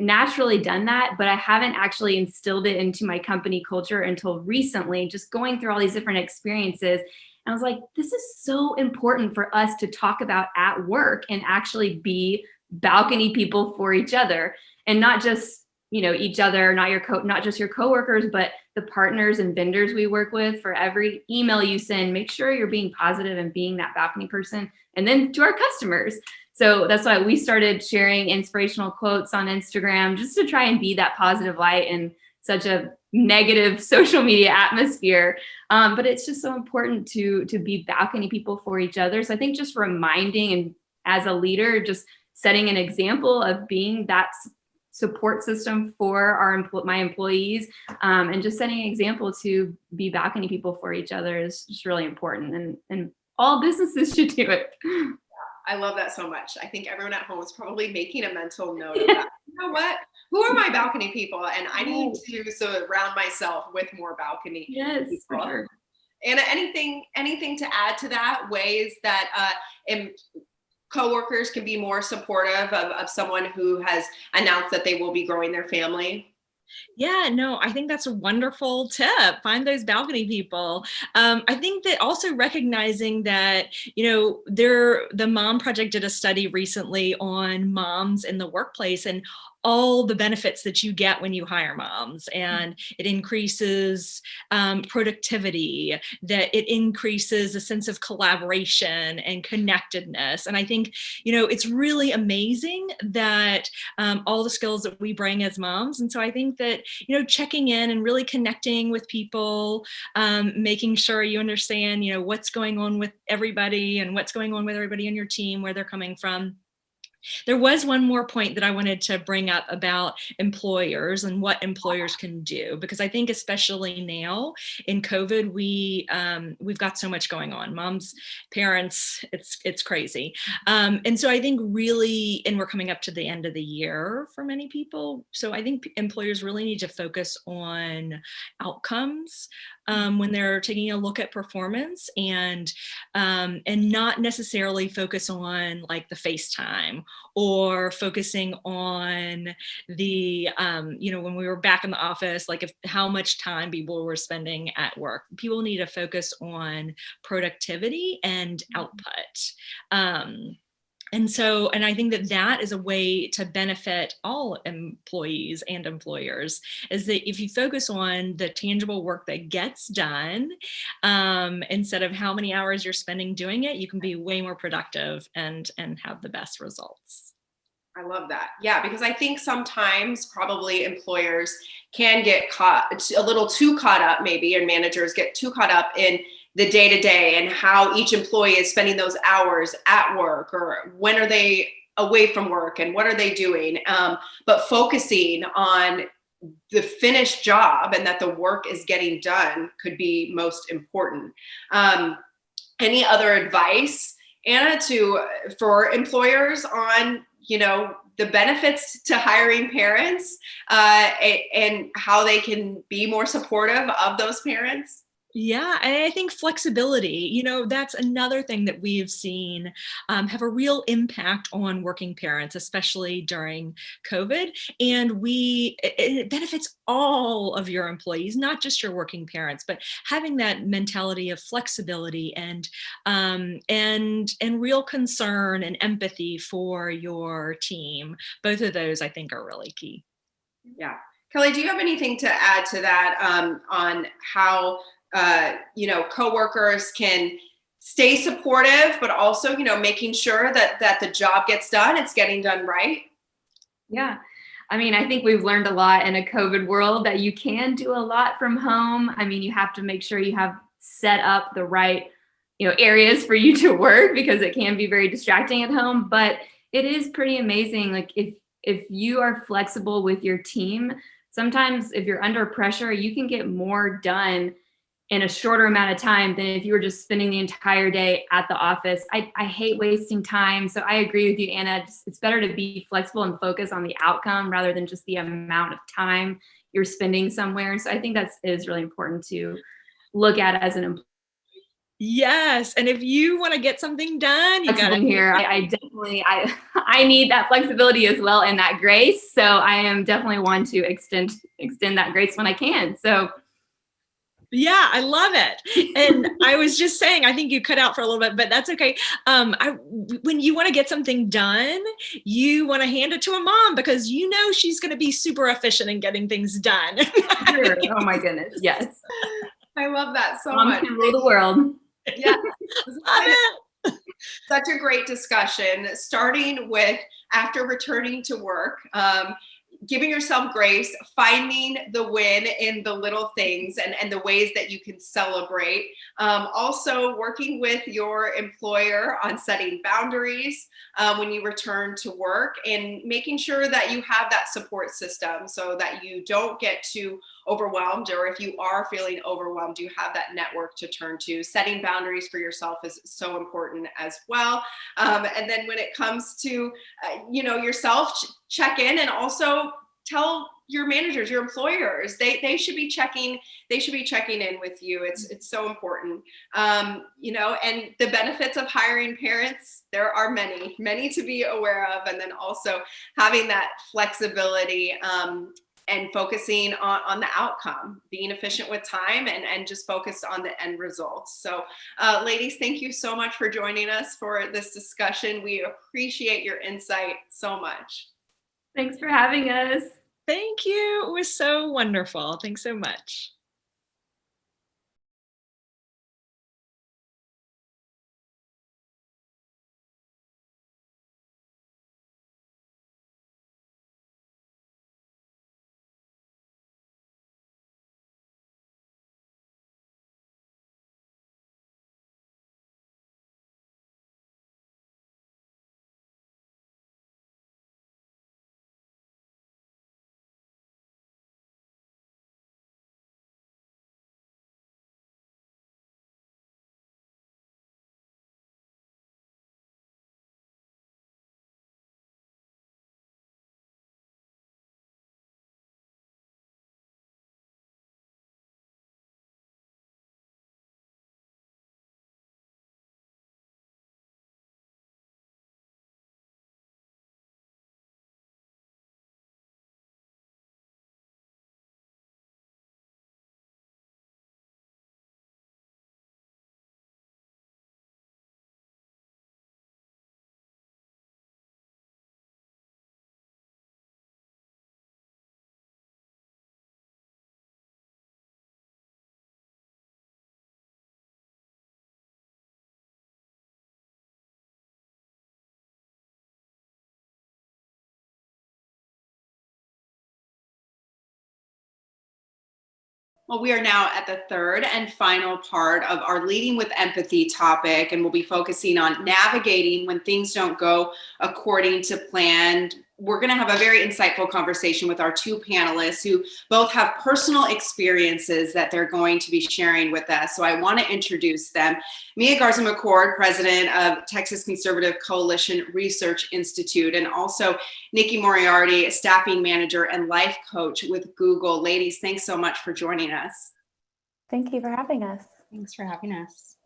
S6: naturally done that, but I haven't actually instilled it into my company culture until recently, just going through all these different experiences. And I was like, this is so important for us to talk about at work and actually be balcony people for each other, and not just, you know, each other, not just your coworkers, but the partners and vendors we work with. For every email you send, make sure you're being positive and being that balcony person. And then to our customers. So that's why we started sharing inspirational quotes on Instagram, just to try and be that positive light in such a negative social media atmosphere. But it's just so important to be balcony people for each other. So I think just reminding, and as a leader, just setting an example of being that support system for my employees, and just setting an example to be balcony people for each other is just really important. And all businesses should do it.
S1: I love that so much. I think everyone at home is probably making a mental note of that. You know what? Who are my balcony people? And I need to surround myself with more balcony
S6: Yes,
S1: people.
S6: for sure.
S1: Anna, anything to add to that? Ways that coworkers can be more supportive of someone who has announced that they will be growing their family?
S5: Yeah, no, I think that's a wonderful tip. Find those balcony people. I think that also recognizing that, you know, the Mom Project did a study recently on moms in the workplace and all the benefits that you get when you hire moms, and it increases productivity, that it increases a sense of collaboration and connectedness. And I think, you know, it's really amazing that all the skills that we bring as moms. And so I think that, you know, checking in and really connecting with people, making sure you understand, you know, what's going on with everybody and what's going on with everybody in your team, where they're coming from. There was one more point that I wanted to bring up about employers and what employers can do, because I think especially now in COVID, we've got so much going on. Moms, parents, it's crazy. And so I think really, and we're coming up to the end of the year for many people. So I think employers really need to focus on outcomes when they're taking a look at performance, and not necessarily focus on like the FaceTime or focusing on the, you know, when we were back in the office, like how much time people were spending at work. People need to focus on productivity and output. And I think that is a way to benefit all employees and employers, is that if you focus on the tangible work that gets done, instead of how many hours you're spending doing it, you can be way more productive and have the best results.
S1: I love that. Yeah, because I think sometimes probably employers can get a little too caught up, maybe, and managers get too caught up in the day-to-day and how each employee is spending those hours at work, or when are they away from work and what are they doing, but focusing on the finished job and that the work is getting done could be most important. Any other advice, Anna, for employers on, you know, the benefits to hiring parents, and how they can be more supportive of those parents?
S5: Yeah, and I think flexibility, that's another thing that we've seen have a real impact on working parents, especially during COVID. And it benefits all of your employees, not just your working parents, but having that mentality of flexibility and real concern and empathy for your team. Both of those, I think, are really key.
S1: Yeah. Kelly, do you have anything to add to that on how coworkers can stay supportive, but also, making sure that the job gets done, it's getting done right?
S6: Yeah. I mean, I think we've learned a lot in a COVID world that you can do a lot from home. I mean, you have to make sure you have set up the right, areas for you to work, because it can be very distracting at home, but it is pretty amazing. Like if you are flexible with your team, sometimes if you're under pressure, you can get more done in a shorter amount of time than if you were just spending the entire day at the office. I hate wasting time. So I agree with you, Anna. It's better to be flexible and focus on the outcome rather than just the amount of time you're spending somewhere. So I think that is really important to look at as an employee.
S5: Yes, and if you want to get something done, you got to
S6: here. I definitely I need that flexibility as well and that grace. So I am definitely one to extend that grace when I can. So
S5: yeah, I love it. And I was just saying, I think you cut out for a little bit, but that's okay. When you want to get something done, you want to hand it to a mom because she's going to be super efficient in getting things done.
S6: Sure. Oh my goodness, yes.
S1: I love that so
S6: Moms
S1: much.
S6: can rule the world.
S1: Yeah.
S5: Love it.
S1: Such a great discussion, starting with after returning to work, giving yourself grace, finding the win in the little things and the ways that you can celebrate. Also working with your employer on setting boundaries when you return to work, and making sure that you have that support system so that you don't get too overwhelmed, or if you are feeling overwhelmed, you have that network to turn to. Setting boundaries for yourself is so important as well. And then when it comes to, yourself, check in, and also tell your managers, your employers, they should be checking in with you. It's so important. And the benefits of hiring parents, there are many to be aware of. And then also having that flexibility, and focusing on the outcome, being efficient with time, and just focused on the end results. So ladies, thank you so much for joining us for this discussion. We appreciate your insight so much.
S6: Thanks for having us.
S5: Thank you. It was so wonderful. Thanks so much.
S1: Well, we are now at the third and final part of our Leading with Empathy topic, and we'll be focusing on navigating when things don't go according to plan. We're going to have a very insightful conversation with our two panelists who both have personal experiences that they're going to be sharing with us. So I want to introduce them. Mia Garza-McCord, president of Texas Conservative Coalition Research Institute, and also Nikki Moriarty, staffing manager and life coach with Google. Ladies, thanks so much for joining us.
S7: Thank you for having us.
S8: Thanks for having us.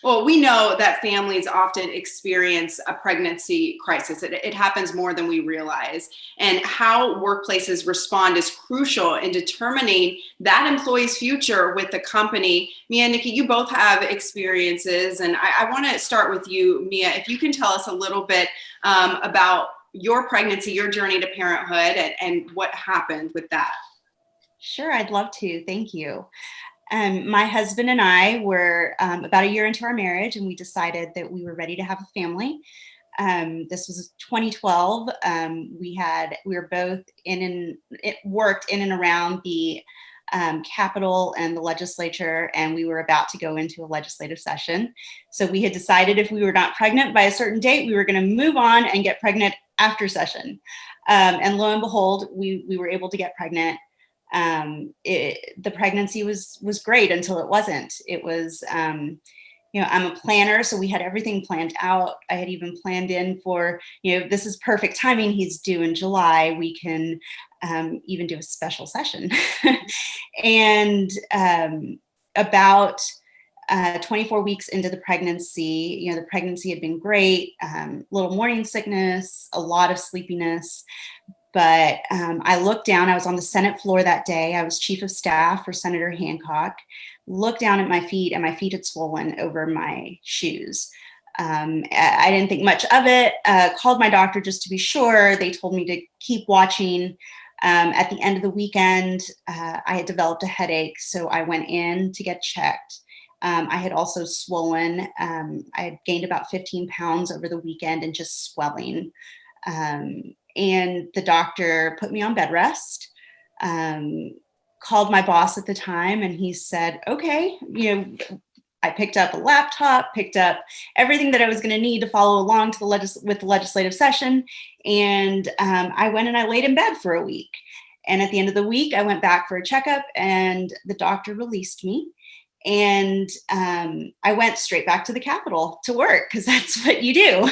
S1: Well, we know that families often experience a pregnancy crisis. It happens more than we realize. And how workplaces respond is crucial in determining that employee's future with the company. Mia and Nikki, you both have experiences. And I want to start with you, Mia. If you can tell us a little bit about your pregnancy, your journey to parenthood, and what happened with that.
S8: Sure, I'd love to. Thank you. My husband and I were about a year into our marriage, and we decided that we were ready to have a family. This was 2012. We were both worked in and around the Capitol and the legislature, and we were about to go into a legislative session. So we had decided if we were not pregnant by a certain date, we were going to move on and get pregnant after session. And lo and behold, we were able to get pregnant. The pregnancy was great until it wasn't. It was, I'm a planner, so we had everything planned out. I had even planned in for, this is perfect timing. He's due in July. We can even do a special session. And about 24 weeks into the pregnancy, the pregnancy had been great, little morning sickness, a lot of sleepiness. But I looked down, I was on the Senate floor that day. I was chief of staff for Senator Hancock, looked down at my feet, and my feet had swollen over my shoes. I didn't think much of it, called my doctor just to be sure. They told me to keep watching. At the end of the weekend, I had developed a headache, so I went in to get checked. I had also swollen. I had gained about 15 pounds over the weekend and just swelling. And the doctor put me on bed rest, called my boss at the time, and he said, okay, I picked up a laptop, picked up everything that I was going to need to follow along to with the legislative session. And I went and I laid in bed for a week. And at the end of the week, I went back for a checkup, and the doctor released me. And I went straight back to the Capitol to work, because that's what you do.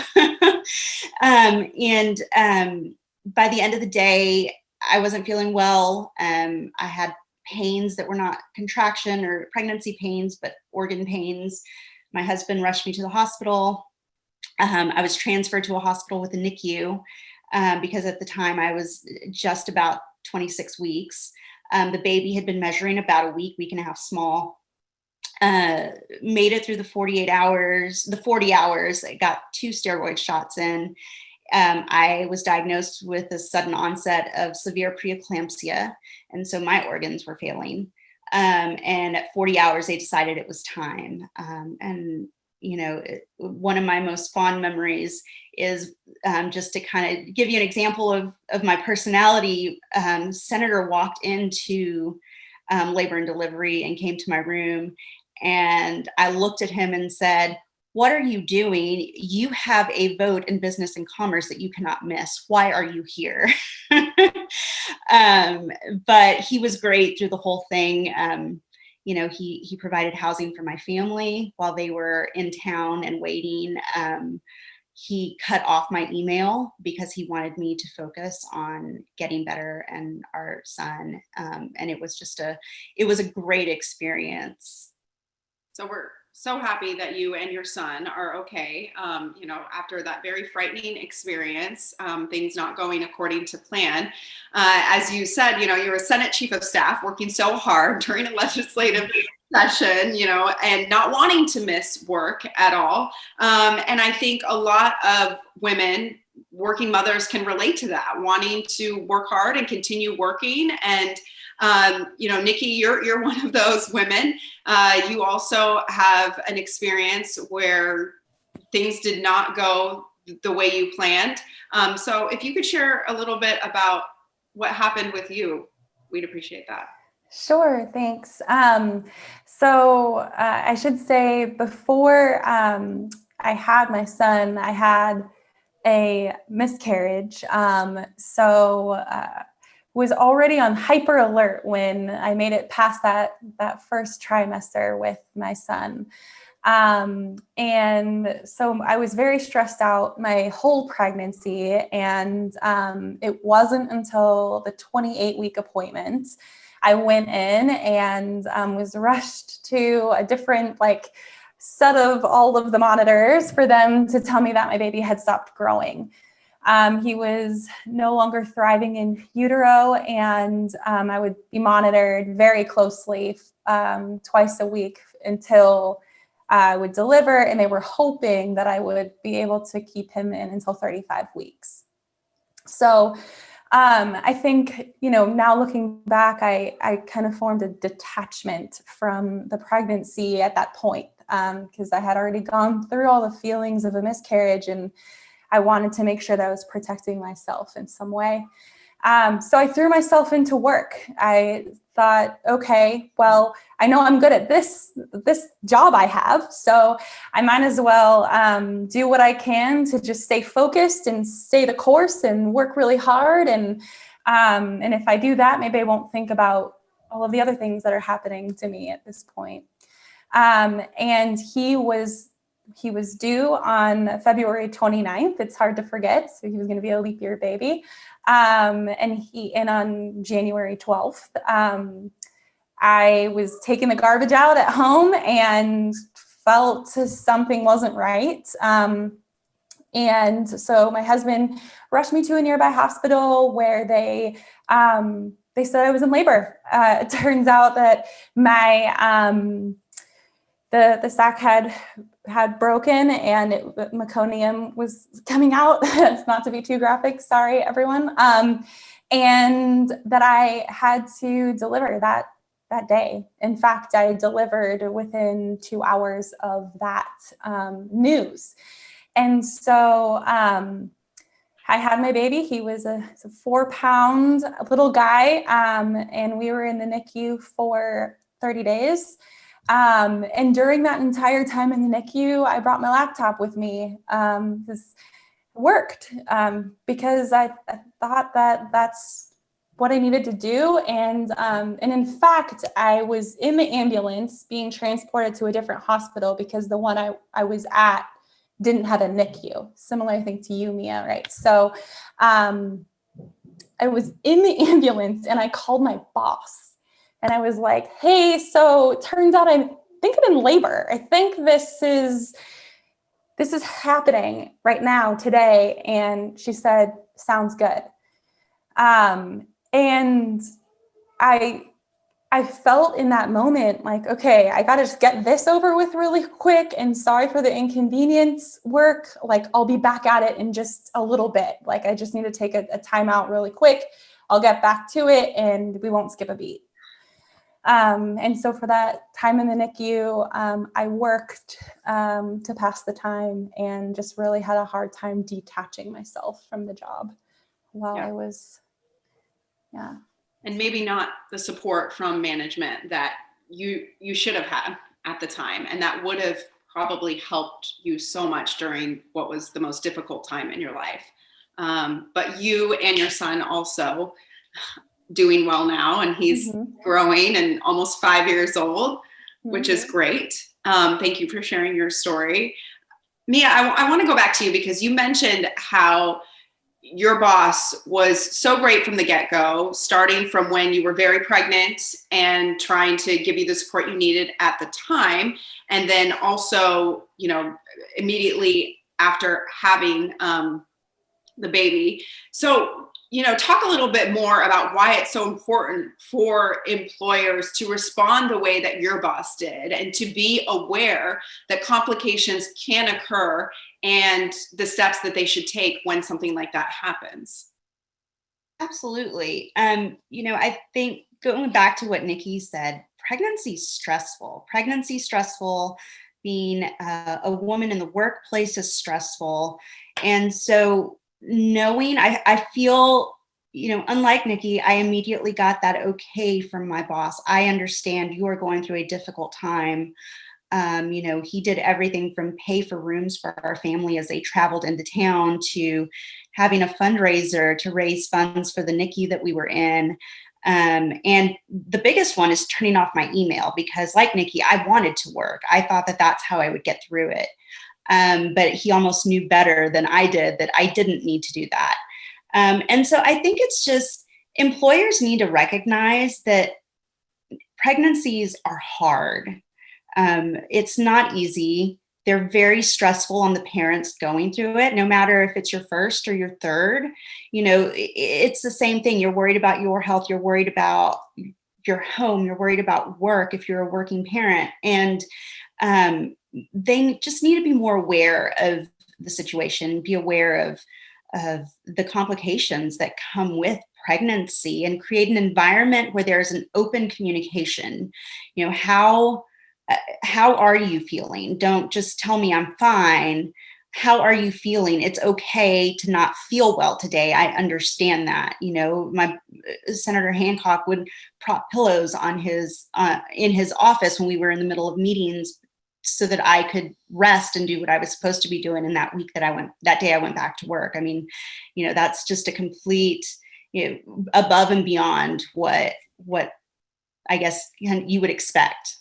S8: By the end of the day, I wasn't feeling well. I had pains that were not contraction or pregnancy pains, but organ pains. My husband rushed me to the hospital. I was transferred to a hospital with a NICU because at the time I was just about 26 weeks. The baby had been measuring about a week and a half small. Made it through the 40 hours. I got 2 steroid shots in. I was diagnosed with a sudden onset of severe preeclampsia, and so my organs were failing. And at 40 hours, they decided it was time. One of my most fond memories is just to kind of give you an example of my personality. Senator walked into labor and delivery and came to my room, and I looked at him and said, "What are you doing? You have a vote in business and commerce that you cannot miss. Why are you here?" But he was great through the whole thing. He provided housing for my family while they were in town and waiting. He cut off my email because he wanted me to focus on getting better and our son. And it was a great experience.
S1: So we're so happy that you and your son are okay. After that very frightening experience, things not going according to plan. As you said, you're a Senate chief of staff working so hard during a legislative session, and not wanting to miss work at all. And I think a lot of women, working mothers, can relate to that, wanting to work hard and continue working. And Nikki, you're one of those women. You also have an experience where things did not go the way you planned. So if you could share a little bit about what happened with you, we'd appreciate that.
S7: Sure, thanks. I should say before I had my son, I had a miscarriage. Was already on hyper alert when I made it past that first trimester with my son. And so I was very stressed out my whole pregnancy. And it wasn't until the 28-week appointment I went in and was rushed to a different set of all of the monitors for them to tell me that my baby had stopped growing. He was no longer thriving in utero, and I would be monitored very closely twice a week until I would deliver, and they were hoping that I would be able to keep him in until 35 weeks. So I think, now looking back, I kind of formed a detachment from the pregnancy at that point, because I had already gone through all the feelings of a miscarriage, and I wanted to make sure that I was protecting myself in some way. So I threw myself into work. I thought, okay, well, I know I'm good at this job I have, so I might as well do what I can to just stay focused and stay the course and work really hard. And if I do that, maybe I won't think about all of the other things that are happening to me at this point. And he was due on February 29th. It's hard to forget. So he was going to be a leap year baby. And on January 12th, I was taking the garbage out at home and felt something wasn't right. And so my husband rushed me to a nearby hospital where they said I was in labor. It turns out that my the sac had broken and meconium was coming out. It's not to be too graphic, sorry everyone. And that I had to deliver that day. In fact, I delivered within 2 hours of that news. And so I had my baby. He was a 4-pound little guy, and we were in the NICU for 30 days. And during that entire time in the NICU, I brought my laptop with me. This worked because I thought that that's what I needed to do. And in fact, I was in the ambulance being transported to a different hospital because the one I was at didn't have a NICU. Similar, I think, to you, Mia, right? So I was in the ambulance and I called my boss. And I was like, hey, so it turns out I think I'm in labor. I think this is happening right now, today. And she said, sounds good. And I felt in that moment like, okay, I got to just get this over with really quick. And sorry for the inconvenience work. Like, I'll be back at it in just a little bit. Like, I just need to take a timeout really quick. I'll get back to it and we won't skip a beat. And so for that time in the NICU, I worked to pass the time and just really had a hard time detaching myself from the job while I was,
S1: And maybe not the support from management that you should have had at the time. And that would have probably helped you so much during what was the most difficult time in your life. But you and your son also doing well now, and he's growing and almost 5 years old, which is great. Thank you for sharing your story. Mia, I want to go back to you because you mentioned how your boss was so great from the get-go, starting from when you were very pregnant and trying to give you the support you needed at the time. And then also, immediately after having the baby. So, talk a little bit more about why it's so important for employers to respond the way that your boss did and to be aware that complications can occur and the steps that they should take when something like that happens.
S8: Absolutely. I think going back to what Nikki said, pregnancy is stressful. Being a woman in the workplace is stressful. And so knowing, I feel, unlike Nikki, I immediately got that okay from my boss. I understand you are going through a difficult time. He did everything from pay for rooms for our family as they traveled into town to having a fundraiser to raise funds for the NICU that we were in. And the biggest one is turning off my email because, like Nikki, I wanted to work. I thought that that's how I would get through it. But he almost knew better than I did that I didn't need to do that. And so I think it's just employers need to recognize that pregnancies are hard. It's not easy. They're very stressful on the parents going through it, no matter if it's your first or your third. It's the same thing. You're worried about your health. You're worried about your home. You're worried about work if you're a working parent. And they just need to be more aware of the situation, be aware of the complications that come with pregnancy, and create an environment where there's an open communication. How are you feeling? Don't just tell me I'm fine. How are you feeling? It's okay to not feel well today. I understand that. My Senator Hancock would prop pillows on in his office when we were in the middle of meetings, so that I could rest and do what I was supposed to be doing in that week that day I went back to work. I mean, that's just a complete, above and beyond what I guess you would expect.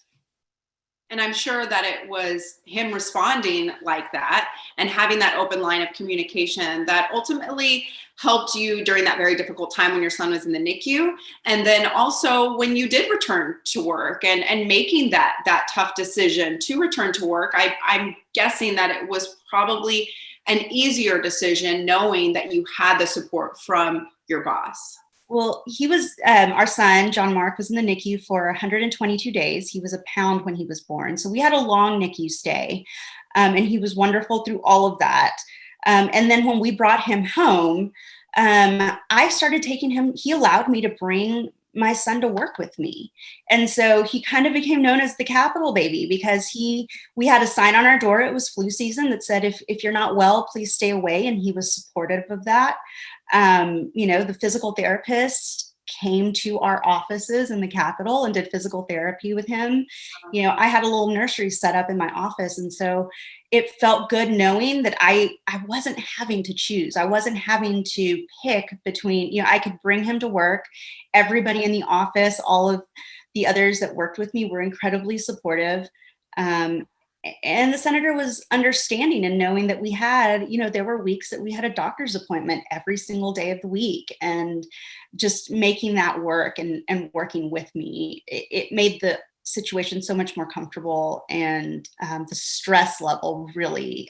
S1: And I'm sure that it was him responding like that and having that open line of communication that ultimately helped you during that very difficult time when your son was in the NICU. And then also when you did return to work and making that tough decision to return to work, I'm guessing that it was probably an easier decision knowing that you had the support from your boss.
S8: Well, he was, our son, John Mark, was in the NICU for 122 days. He was a pound when he was born. So we had a long NICU stay, and he was wonderful through all of that. And then when we brought him home, I started taking him, he allowed me to bring my son to work with me. And so he kind of became known as the Capitol baby, because we had a sign on our door. It was flu season that said, if you're not well, please stay away. And he was supportive of that. The physical therapist came to our offices in the Capitol and did physical therapy with him. I had a little nursery set up in my office. And so it felt good knowing that I wasn't having to choose. I wasn't having to pick between, I could bring him to work. Everybody in the office, all of the others that worked with me were incredibly supportive. And the senator was understanding and knowing that we had, there were weeks that we had a doctor's appointment every single day of the week, and just making that work and working with me, it made the situation so much more comfortable. And the stress level really,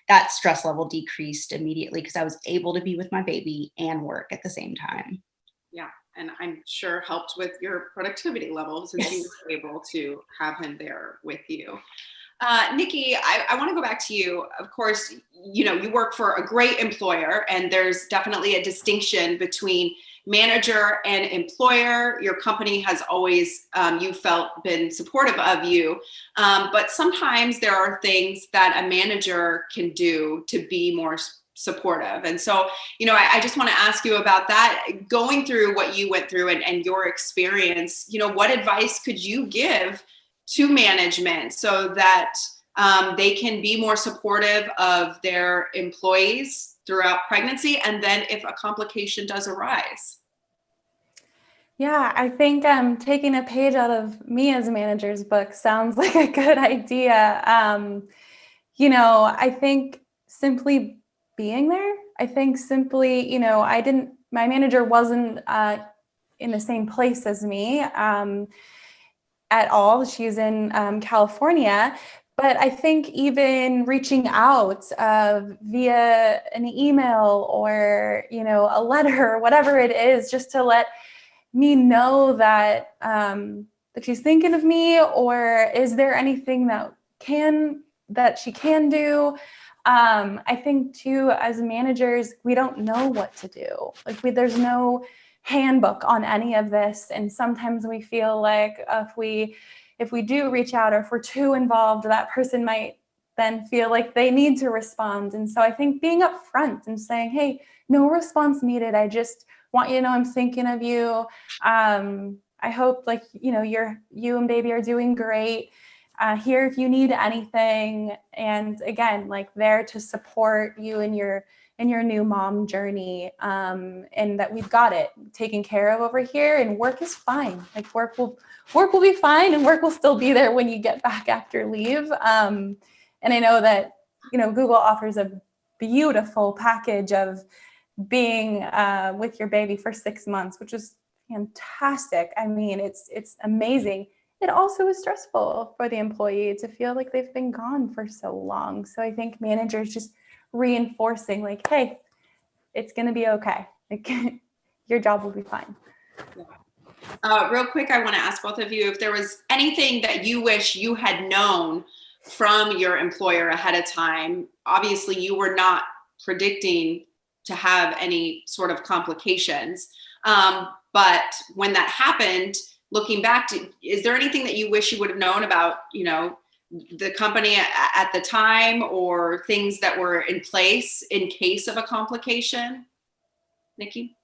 S8: that stress level decreased immediately because I was able to be with my baby and work at the same time.
S1: Yeah. And I'm sure helped with your productivity levels since you were able to have him there with you. Nikki, I want to go back to you. Of course, you work for a great employer, and there's definitely a distinction between manager and employer. Your company has always, you felt, been supportive of you. But sometimes there are things that a manager can do to be more supportive. And so, I just want to ask you about that. Going through what you went through and your experience, what advice could you give to management so that they can be more supportive of their employees throughout pregnancy, and then if a complication does arise?
S7: Yeah, I think taking a page out of me as a manager's book sounds like a good idea. I think simply being there, my manager wasn't in the same place as me at all. She's in California. But I think even reaching out via an email or, a letter or whatever it is, just to let me know that she's thinking of me, or is there anything that she can do? I think too, as managers, we don't know what to do. There's no handbook on any of this. And sometimes we feel like if we do reach out, or if we're too involved, that person might then feel like they need to respond. And so I think being upfront and saying, hey, no response needed. I just want you to know I'm thinking of you. I hope you and baby are doing great. Here if you need anything. And again, there to support you in your new mom journey, and that we've got it taken care of over here, and work is fine. Work will be fine, and work will still be there when you get back after leave. And I know that, Google offers a beautiful package of being with your baby for 6 months, which is fantastic. I mean, it's amazing. It also is stressful for the employee to feel like they've been gone for so long. So I think managers just reinforcing like, hey, it's going to be okay. Like, your job will be fine.
S1: Real quick, I want to ask both of you if there was anything that you wish you had known from your employer ahead of time. Obviously, you were not predicting to have any sort of complications. But when that happened, looking back, is there anything that you wish you would have known about, the company at the time, or things that were in place in case of a complication? Nikki?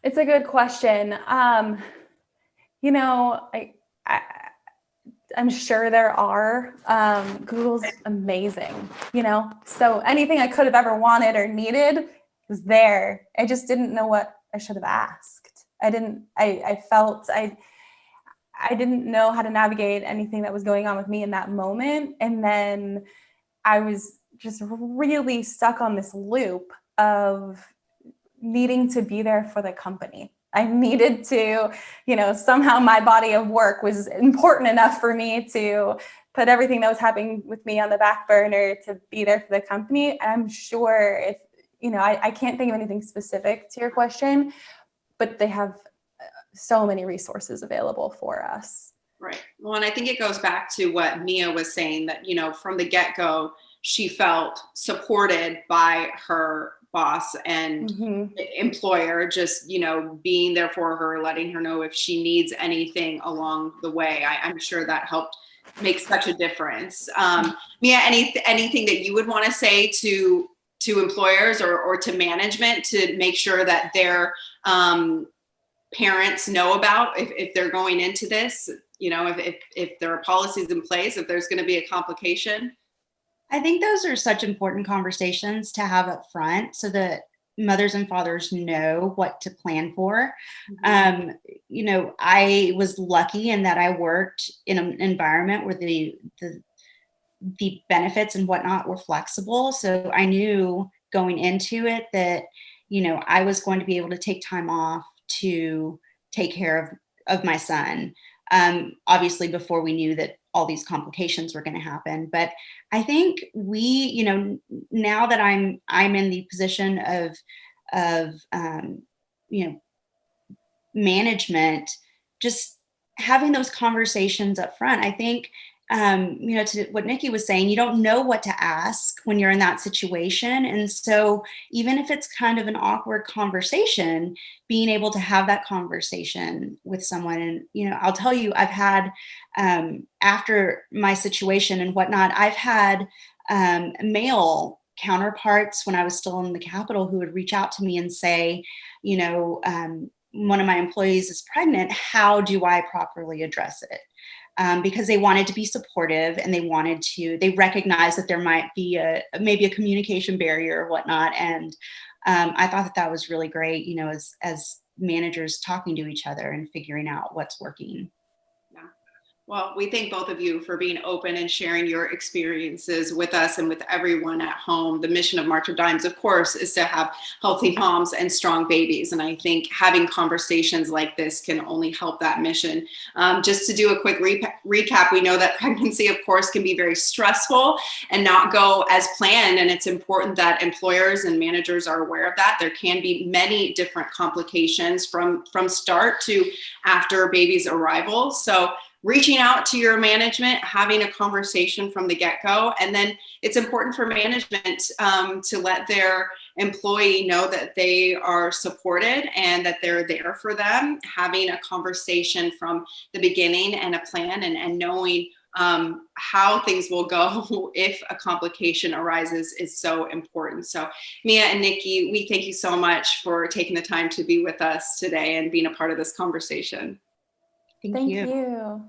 S7: It's a good question. I'm sure there are. Google's amazing, so anything I could have ever wanted or needed was there. I just didn't know what I should have asked. I felt I didn't know how to navigate anything that was going on with me in that moment. And then I was just really stuck on this loop of needing to be there for the company. I needed to, somehow my body of work was important enough for me to put everything that was happening with me on the back burner to be there for the company. And I'm sure if, I can't think of anything specific to your question, but they have so many resources available for us.
S1: Right. Well, and I think it goes back to what Mia was saying, that, from the get-go, she felt supported by her boss and employer, just, being there for her, letting her know if she needs anything along the way. I'm sure that helped make such a difference. Mia, anything that you would want to say to employers or to management to make sure that their parents know about if they're going into this, if there are policies in place, if there's going to be a complication?
S8: I think those are such important conversations to have up front so that mothers and fathers know what to plan for. I was lucky in that I worked in an environment where the benefits and whatnot were flexible. So I knew going into it that, I was going to be able to take time off to take care of my son. Obviously before we knew that all these complications were going to happen. But I think we, now that I'm in the position of management, just having those conversations up front, I think, to what Nikki was saying, you don't know what to ask when you're in that situation. And so even if it's kind of an awkward conversation, being able to have that conversation with someone. And, I'll tell you, I've had, after my situation and whatnot, I've had male counterparts when I was still in the Capitol who would reach out to me and say, one of my employees is pregnant. How do I properly address it? Because they wanted to be supportive and they recognized that there might be maybe a communication barrier or whatnot. And I thought that was really great, as managers talking to each other and figuring out what's working.
S1: Well, we thank both of you for being open and sharing your experiences with us and with everyone at home. The mission of March of Dimes, of course, is to have healthy moms and strong babies. And I think having conversations like this can only help that mission. Just to do a quick recap, we know that pregnancy, of course, can be very stressful and not go as planned. And it's important that employers and managers are aware of that. There can be many different complications from start to after baby's arrival. So reaching out to your management, having a conversation from the get-go. And then it's important for management to let their employee know that they are supported and that they're there for them. Having a conversation from the beginning and a plan and knowing how things will go if a complication arises is so important. So Mia and Nikki, we thank you so much for taking the time to be with us today and being a part of this conversation.
S7: Thank you.